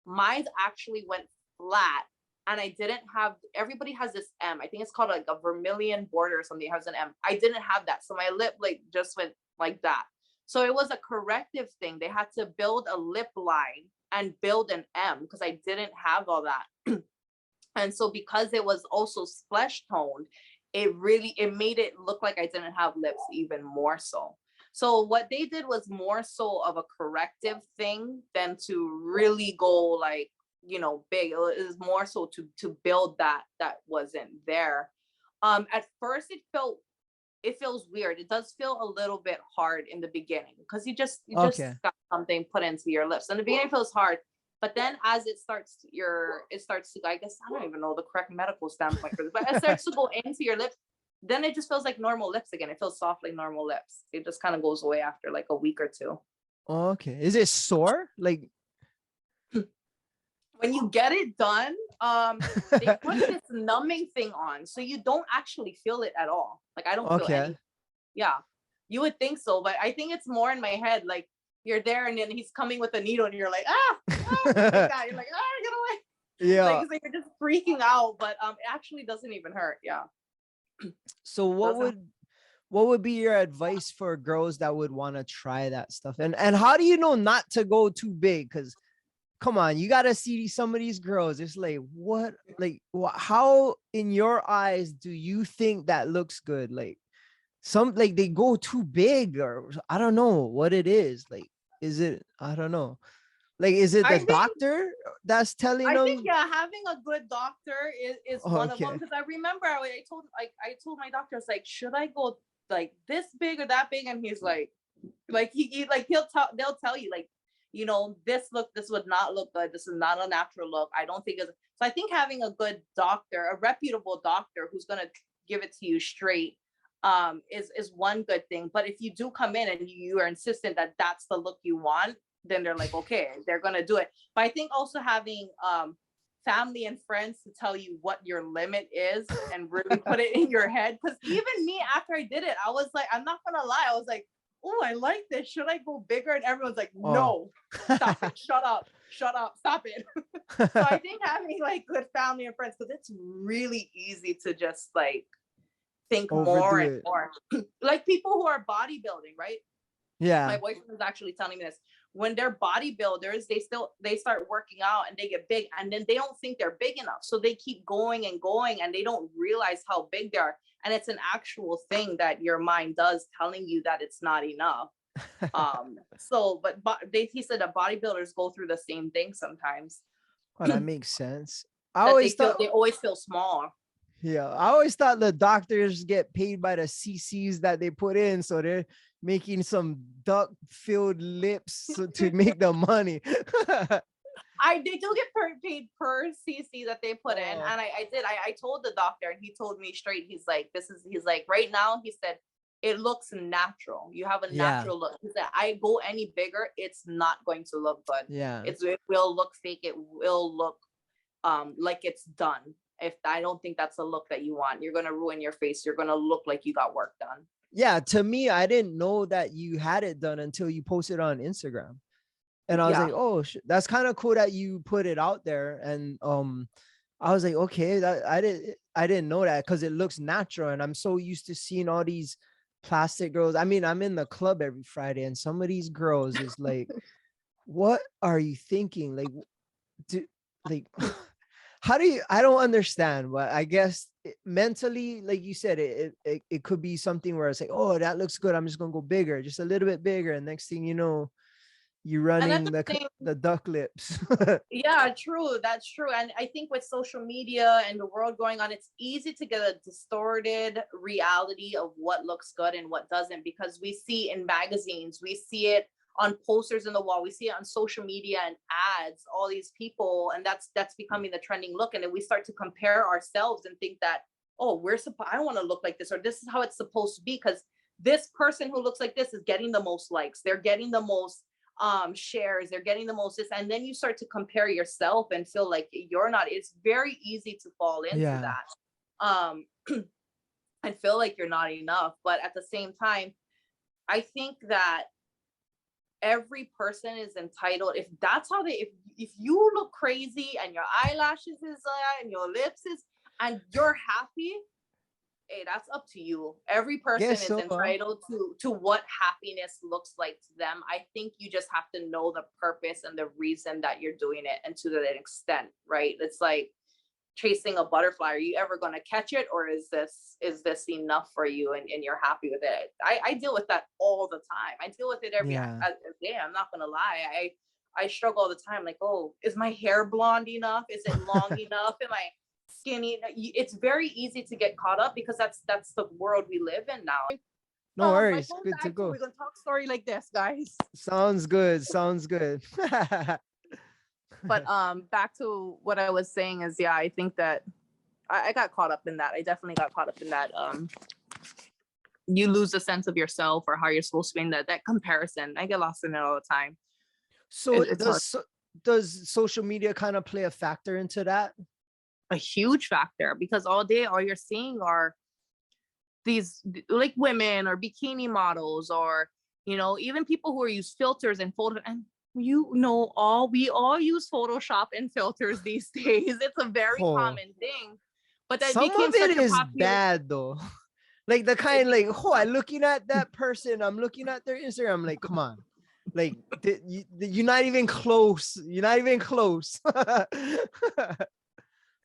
Mine's actually went flat, and I didn't have. Everybody has this M. I think it's called like a vermilion border or something. It has an M. I didn't have that, so my lip like just went like that. So it was a corrective thing. They had to build a lip line and build an M because I didn't have all that. And so because it was also flesh toned, it made it look like I didn't have lips even more so. So what they did was more so of a corrective thing than to really go like, big. It was more so to build that wasn't there. At first it feels weird. It does feel a little bit hard in the beginning because you just Okay. got something put into your lips. In the beginning it feels hard, but then as it starts to, I guess I don't even know the correct medical standpoint for this, but it starts to go into your lips, then it just feels like normal lips again. It feels soft like normal lips. It just kind of goes away after like a week or two. Okay. Is it sore? Like when you get it done, they put this numbing thing on, so you don't actually feel it at all. Like I don't feel anything. Yeah, you would think so, but I think it's more in my head. Like you're there, and then he's coming with a needle, and you're like, like that. You're like, get away. Yeah. Like so you're just freaking out, but it actually doesn't even hurt. Yeah. So what would be your advice for girls that would want to try that stuff? And how do you know not to go too big? Because come on, you gotta see some of these girls. It's like, what, like, how in your eyes do you think that looks good? Like some, like they go too big, or I don't know what it is. Like, is it, I don't know. Like, is it the doctor that's telling them? I think, yeah, having a good doctor is one of them. Because I remember I told my doctor, I was like, should I go like this big or that big? And he's like, Like they'll tell you like, you know, this would not look good. This is not a natural look. I don't think it's so. I think having a good doctor, a reputable doctor who's gonna give it to you straight, is one good thing. But if you do come in and you are insistent that that's the look you want, then they're like, okay, they're gonna do it. But I think also having family and friends to tell you what your limit is and really put it in your head. Because even me, after I did it, I was like, I'm not gonna lie, I was like, oh, I like this. Should I go bigger? And everyone's like, no, stop it. Shut up, stop it. So I think having like good family and friends, because it's really easy to just like think more and more. Like people who are bodybuilding, right? Yeah. My boyfriend was actually telling me this. When they're bodybuilders, they start working out and they get big, and then they don't think they're big enough. So they keep going and going, and they don't realize how big they are. And it's an actual thing that your mind does, telling you that it's not enough. He said that bodybuilders go through the same thing sometimes. Oh, that makes sense. I always thought they always feel small. Yeah, I always thought the doctors get paid by the cc's that they put in, so they're making some duck-filled lips to make the money. They do get paid per cc that they put in, and I told the doctor, and he told me straight. He's like, right now, he said, it looks natural. You have a natural look. He said, I go any bigger, it's not going to look good. Yeah, it will look fake. It will look like it's done. If I don't think that's a look that you want, you're gonna ruin your face. You're gonna look like you got work done. Yeah, to me, I didn't know that you had it done until you posted on Instagram. And I was like, oh, that's kind of cool that you put it out there. And I was like, okay, that I didn't know that, because it looks natural. And I'm so used to seeing all these plastic girls. I mean, I'm in the club every Friday, and some of these girls is like, what are you thinking? Like, how do you, I don't understand, but I guess mentally, like you said, it could be something where it's like, oh, that looks good, I'm just gonna go bigger, just a little bit bigger, and next thing you know, you're running the duck lips. Yeah, true. That's true. And I think with social media and the world going on, it's easy to get a distorted reality of what looks good and what doesn't, because we see in magazines, we see it on posters in the wall, we see it on social media and ads, all these people, and that's becoming the trending look. And then we start to compare ourselves and think that, oh, I want to look like this, or this is how it's supposed to be, because this person who looks like this is getting the most likes, they're getting the most shares, they're getting the most this, and then you start to compare yourself and feel like you're not. It's very easy to fall into that and feel like you're not enough. But at the same time, I think that every person is entitled, if that's how if you look crazy and your eyelashes is and your lips is, and you're happy, hey, that's up to you. Every person is entitled to what happiness looks like to them. I think you just have to know the purpose and the reason that you're doing it, and to that extent, right? It's like chasing a butterfly. Are you ever going to catch it, or is this enough for you and you're happy with it? I deal with that all the time. I deal with it every day. I'm not going to lie. I struggle all the time. Like, oh, is my hair blonde enough? Is it long enough? Am I skinny? It's very easy to get caught up, because that's the world we live in now. No worries. Good to go. We're gonna talk story like this, guys. Sounds good. But back to what I was saying is, I think that I got caught up in that. I definitely got caught up in that. You lose a sense of yourself, or how you're supposed to be in that comparison. I get lost in it all the time. So does social media kind of play a factor into that? A huge factor, because all day all you're seeing are these like women or bikini models, or even people who are use filters and photos, and we all use Photoshop and filters these days. It's a very common thing, but that some became of it is bad though. Like the kind like, I'm looking at that person, I'm looking at their Instagram, I'm like, come on, like you're not even close.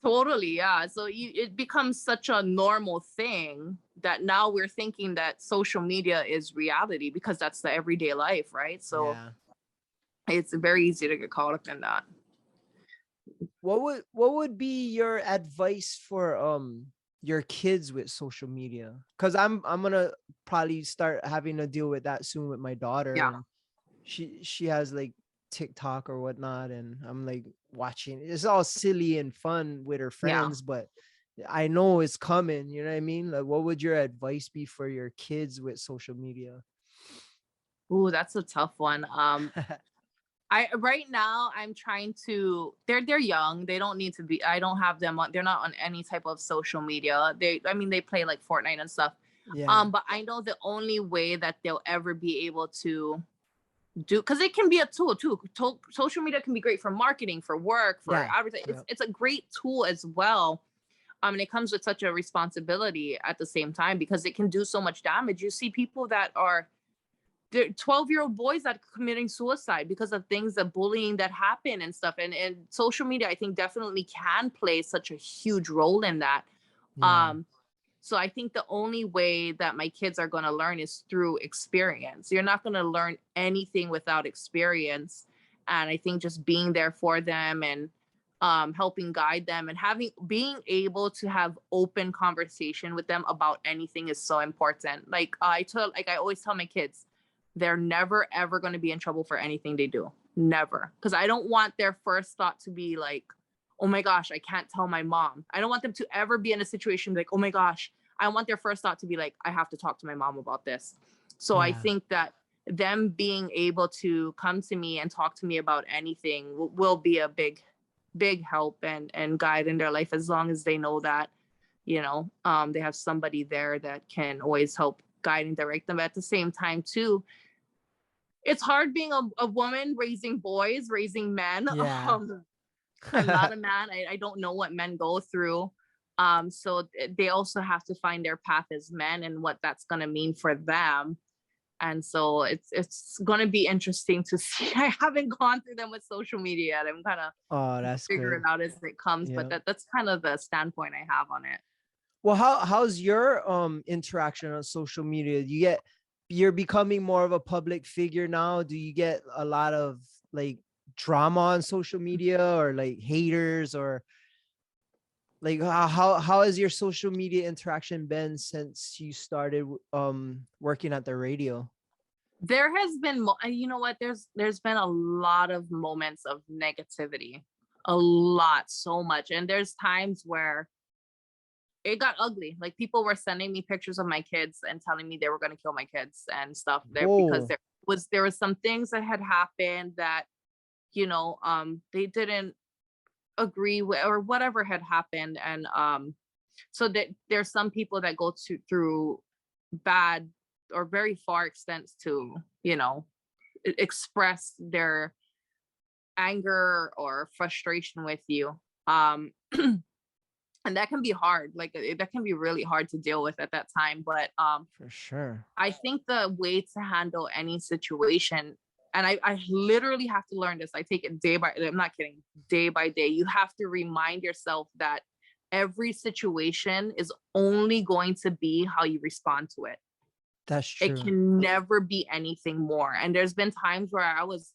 Totally, yeah. So it becomes such a normal thing that now we're thinking that social media is reality, because that's the everyday life, right? So it's very easy to get caught up in that. What would be your advice for your kids with social media? Because I'm gonna probably start having to deal with that soon with my daughter. Yeah. And she has like TikTok or whatnot, and I'm like watching. It's all silly and fun with her friends, but I know it's coming. You know what I mean? Like, what would your advice be for your kids with social media? Ooh, that's a tough one. I right now I'm trying to, they're young. They don't need to be, I don't have them on, they're not on any type of social media. I mean, they play like Fortnite and stuff. Yeah. But I know the only way that they'll ever be able to do, because it can be a tool too. Social media can be great for marketing, for work, for advertising. It's a great tool as well. And it comes with such a responsibility at the same time, because it can do so much damage. You see people that are 12-year-old boys that are committing suicide because of things, that bullying that happen and stuff. And social media, I think, definitely can play such a huge role in that. So I think the only way that my kids are going to learn is through experience. You're not going to learn anything without experience. And I think just being there for them and helping guide them, and being able to have open conversation with them about anything is so important. Like I always tell my kids, they're never ever going to be in trouble for anything they do. Never. Because I don't want their first thought to be like, oh my gosh, I can't tell my mom. I don't want them to ever be in a situation like, oh my gosh. I want their first thought to be like, I have to talk to my mom about this. So I think that them being able to come to me and talk to me about anything will be a big help and guide in their life, as long as they know that, they have somebody there that can always help guide and direct them. But at the same time too, it's hard being a woman raising boys, raising men. I'm not a man. I don't know what men go through. So they also have to find their path as men and what that's going to mean for them. And so it's going to be interesting to see. I haven't gone through them with social media yet. I'm kind of figuring it out as it comes, but that's kind of the standpoint I have on it. Well, how's your interaction on social media? You're becoming more of a public figure now. Do you get a lot of like drama on social media, or like haters, or like how has your social media interaction been since you started working at the radio? There has been, you know what, there's been a lot of moments of negativity, a lot, so much. And there's times where it got ugly. Like people were sending me pictures of my kids and telling me they were going to kill my kids and stuff there, because there was some things that had happened that, they didn't agree with, or whatever had happened. And so that there's some people that go through bad or very far extents to express their anger or frustration with you, and that can be hard. Like that can be really hard to deal with at that time. But for sure, I think the way to handle any situation, and I literally have to learn this. I take it I'm not kidding, day by day. You have to remind yourself that every situation is only going to be how you respond to it. That's true. It can never be anything more. And there's been times where I was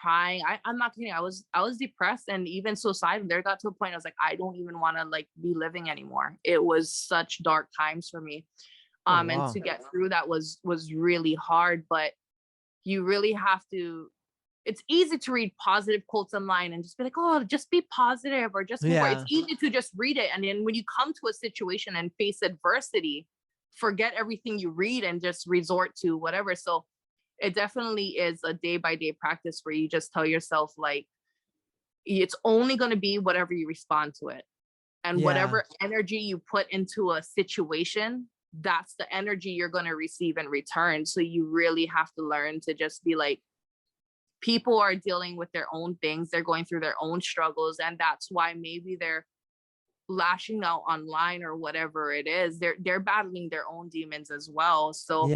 crying. I'm not kidding. I was depressed and even suicidal. There got to a point I was like, I don't even want to like be living anymore. It was such dark times for me. And to get through that was really hard, but you really have to. It's easy to read positive quotes online and just be like, oh, just be positive, or just move on. It's easy to just read it. And then when you come to a situation and face adversity, forget everything you read and just resort to whatever. So it definitely is a day-by-day practice where you just tell yourself, like, it's only going to be whatever you respond to it. And whatever energy you put into a situation, that's the energy you're going to receive in return. So you really have to learn to just be like, people are dealing with their own things. They're going through their own struggles. And that's why maybe they're lashing out online or whatever it is. They're battling their own demons as well. So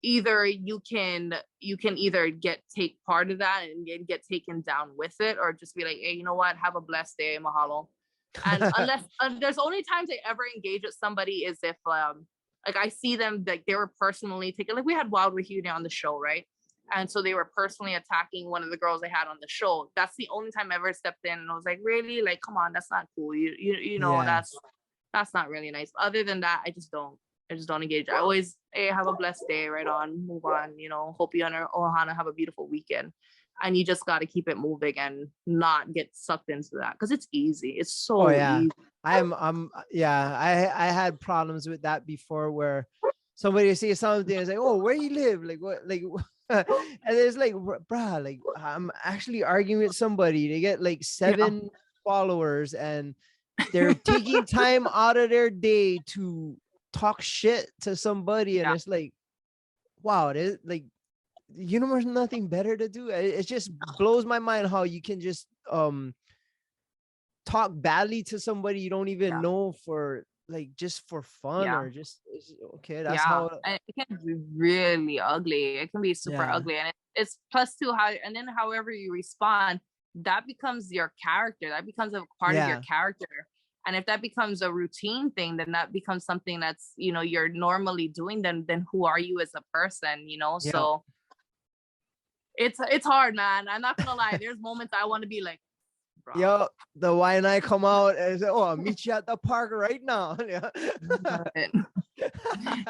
either you can either take part of that and get taken down with it, or just be like, hey, you know what, have a blessed day, mahalo. And unless there's only times I ever engage with somebody is if like I see them, like they were personally taking, like we had Wild Wahine on the show, right? And so they were personally attacking one of the girls I had on the show. That's the only time I ever stepped in and I was like, really? Like, come on, that's not cool. You know, that's not really nice. Other than that, I just don't. engage. I always, hey, have a blessed day, right on, move on, you know, hope you and Ohana have a beautiful weekend. And you just got to keep it moving and not get sucked into that, because it's easy. It's so easy. I had problems with that before, where somebody say something and say, oh, where you live, like what, like and it's like, bruh, like I'm actually arguing with somebody. They get like 7 followers and they're taking time out of their day to talk shit to somebody, and it's like, wow, it is like, you know, there's nothing better to do. It just blows my mind how you can just talk badly to somebody you don't even know, for like just for fun, or just okay, that's how it can be really ugly. It can be super ugly, and it's plus too how, and then however you respond, that becomes your character. That becomes a part of your character. And if that becomes a routine thing, then that becomes something that's, you know, you're normally doing. Then who are you as a person, you know? So it's hard, man. I'm not gonna lie. There's moments I want to be like, bro. Yo, the Y and I come out and say, oh, I'll meet you at the park right now.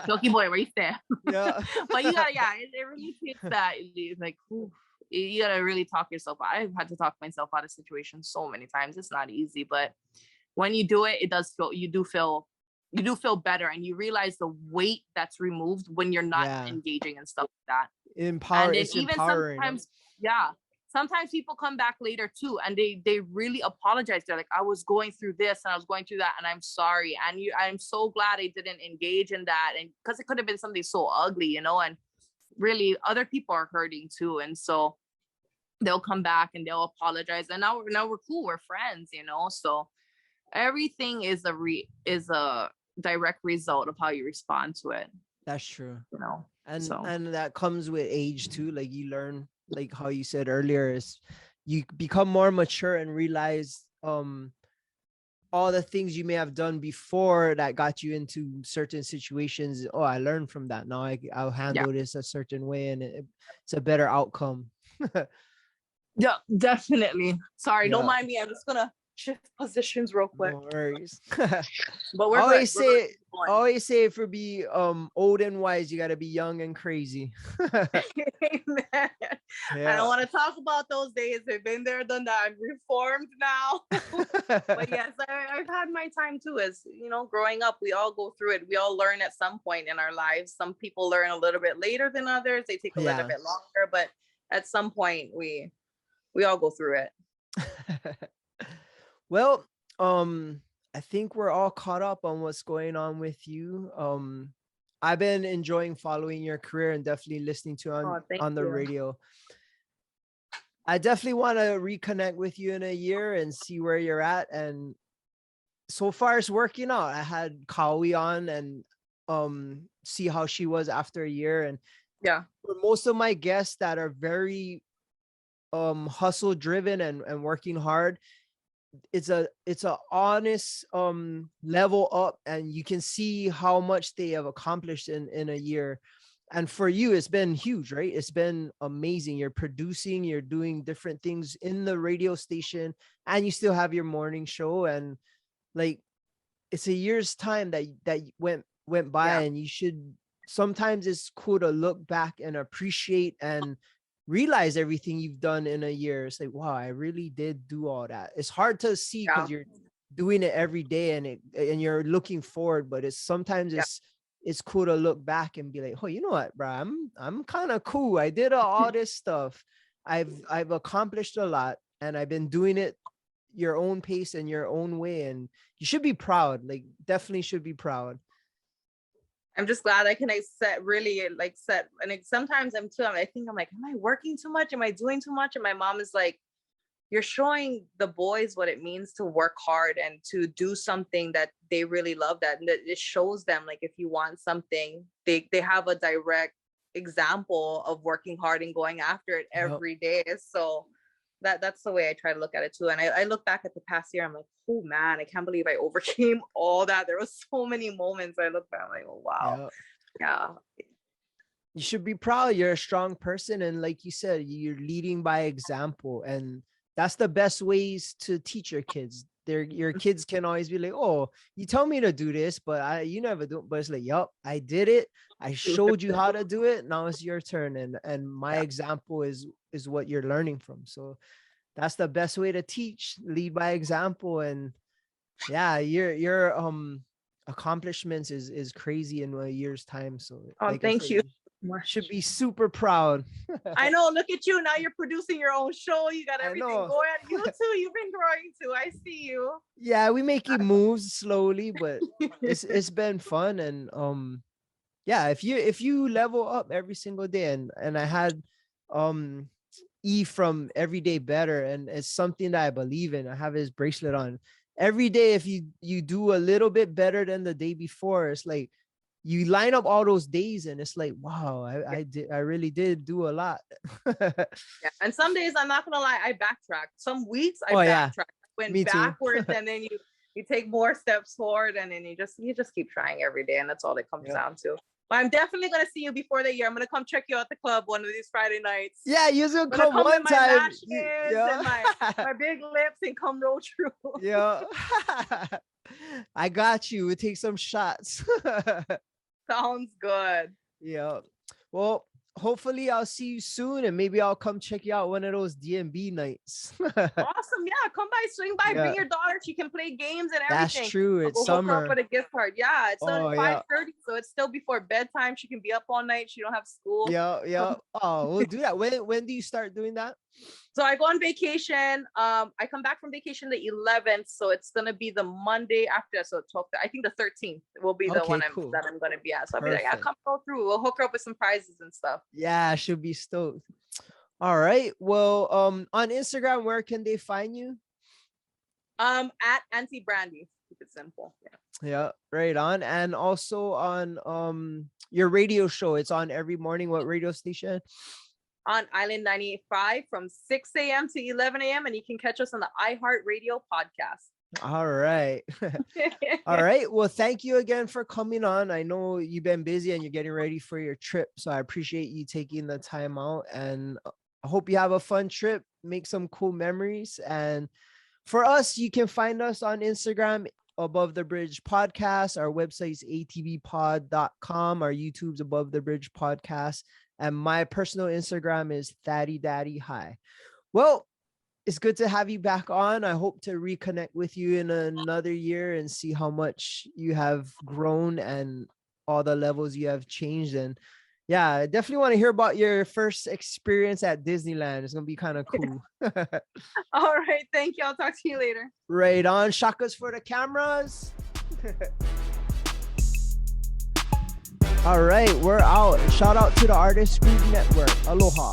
Joky boy, where you stay? Yeah. But you gotta, it really takes that. It's like, ooh, you gotta really talk yourself out. I've had to talk myself out of situations so many times. It's not easy, but when you do it, it does feel, you do feel better, and you realize the weight that's removed when you're not engaging and stuff like that. Empowering. And then even sometimes, sometimes people come back later too, and they really apologize. They're like, I was going through this and I was going through that, and I'm sorry. And I'm so glad I didn't engage in that. And because it could have been something so ugly, you know, and really other people are hurting too. And so they'll come back and they'll apologize. And now we're cool. We're friends, you know? So everything is a direct result of how you respond to it. That's true. You know, and that comes with age too. Like you learn, like how you said earlier, is you become more mature and realize all the things you may have done before that got you into certain situations. Oh, I learned from that. Now I'll handle this a certain way, and it's a better outcome. Yeah, definitely. Sorry, don't mind me. I'm just gonna shift positions real quick. No worries. But we're always say for be old and wise, you gotta be young and crazy. Amen. I don't want to talk about those days. I've been there, done that. I'm reformed now. But yes, I've had my time too. As you know, growing up, we all go through it. We all learn at some point in our lives. Some people learn a little bit later than others. They take a little bit longer, but at some point we all go through it. Well, I think we're all caught up on what's going on with you. I've been enjoying following your career and definitely listening to on the radio. I definitely want to reconnect with you in a year and see where you're at. And so far it's working out. I had Kawi on and see how she was after a year. And for most of my guests that are very hustle driven and working hard, it's a honest level up, and you can see how much they have accomplished in a year. And for you, it's been huge, right? It's been amazing. You're producing, you're doing different things in the radio station, and you still have your morning show. And like, it's a year's time that went by, and you should, sometimes it's cool to look back and appreciate and realize everything you've done in a year. It's like, wow, I really did do all that. It's hard to see because you're doing it every day and you're looking forward, but it's sometimes it's cool to look back and be like, oh, you know what, bro, I'm kind of cool. I did all this stuff. I've accomplished a lot, and I've been doing it your own pace and your own way, and you should be proud. Like, definitely should be proud. I'm just glad I can set, and sometimes I'm like, am I working too much? Am I doing too much? And my mom is like, you're showing the boys what it means to work hard and to do something that they really love, that and that it shows them, like, if you want something, they have a direct example of working hard and going after it every day. So that's the way I try to look at it too. And I look back at the past year, I'm like, oh man, I can't believe I overcame all that. There was so many moments I look back, I'm like, oh wow. You should be proud. You're a strong person, and like you said, you're leading by example, and that's the best ways to teach your kids. your kids can always be like, oh, you tell me to do this, but you never do it. But it's like, yup, I did it. I showed you how to do it. Now it's your turn. And my example is what you're learning from. So that's the best way to teach, lead by example. And yeah, your accomplishments is crazy in a year's time. So thank you. Should be super proud. I know. Look at you. Now you're producing your own show. You got everything going on. You too. You've been growing too. I see you. Yeah, we making moves slowly, but it's been fun. And yeah, if you level up every single day, and I had E from Everyday Better, and it's something that I believe in. I have his bracelet on. Every day, if you do a little bit better than the day before, it's like you line up all those days and it's like, wow, I really did do a lot. Yeah. And some days, I'm not gonna lie, I backtrack. Some weeks I backtrack. I went backwards and then you take more steps forward, and then you just keep trying every day, and that's all it comes down to. But I'm definitely gonna see you before the year. I'm gonna come check you out at the club one of these Friday nights. Yeah, you're gonna come one time. And my big lips and come roll through. Yeah. I got you. We'll take some shots. Sounds good. Yeah. Well, hopefully I'll see you soon, and maybe I'll come check you out one of those DMB nights. Awesome. Yeah, come by, swing by, bring your daughter. She can play games and everything. That's true. It's summer. For the gift card. Yeah, it's done at 5:30, so it's still before bedtime. She can be up all night. She don't have school. Yeah. Oh, we'll do that. When do you start doing that? So I go on vacation. I come back from vacation the 11th, so it's gonna be the Monday after. So 12th, I think the 13th will be the one that I'm gonna be at. So I'll be like, yeah, come go through. We'll hook her up with some prizes and stuff. Yeah, I should be stoked. All right. Well, on Instagram, where can they find you? At Aunty Brandi. Keep it simple. Yeah, right on. And also on your radio show. It's on every morning. What radio station? On Island 98.5 from 6 a.m. to 11 a.m. And you can catch us on the iHeartRadio podcast. All right. All right. Well, thank you again for coming on. I know you've been busy and you're getting ready for your trip, so I appreciate you taking the time out, and I hope you have a fun trip, make some cool memories. And for us, you can find us on Instagram, Above the Bridge Podcast. Our website's atvpod.com. Our YouTube's Above the Bridge Podcast. And my personal Instagram is Thaddy Hi. Well, it's good to have you back on. I hope to reconnect with you in another year and see how much you have grown and all the levels you have changed. And yeah, I definitely want to hear about your first experience at Disneyland. It's going to be kind of cool. All right. Thank you. I'll talk to you later. Right on. Shakas for the cameras. All right, we're out. Shout out to the Artist Group Network. Aloha.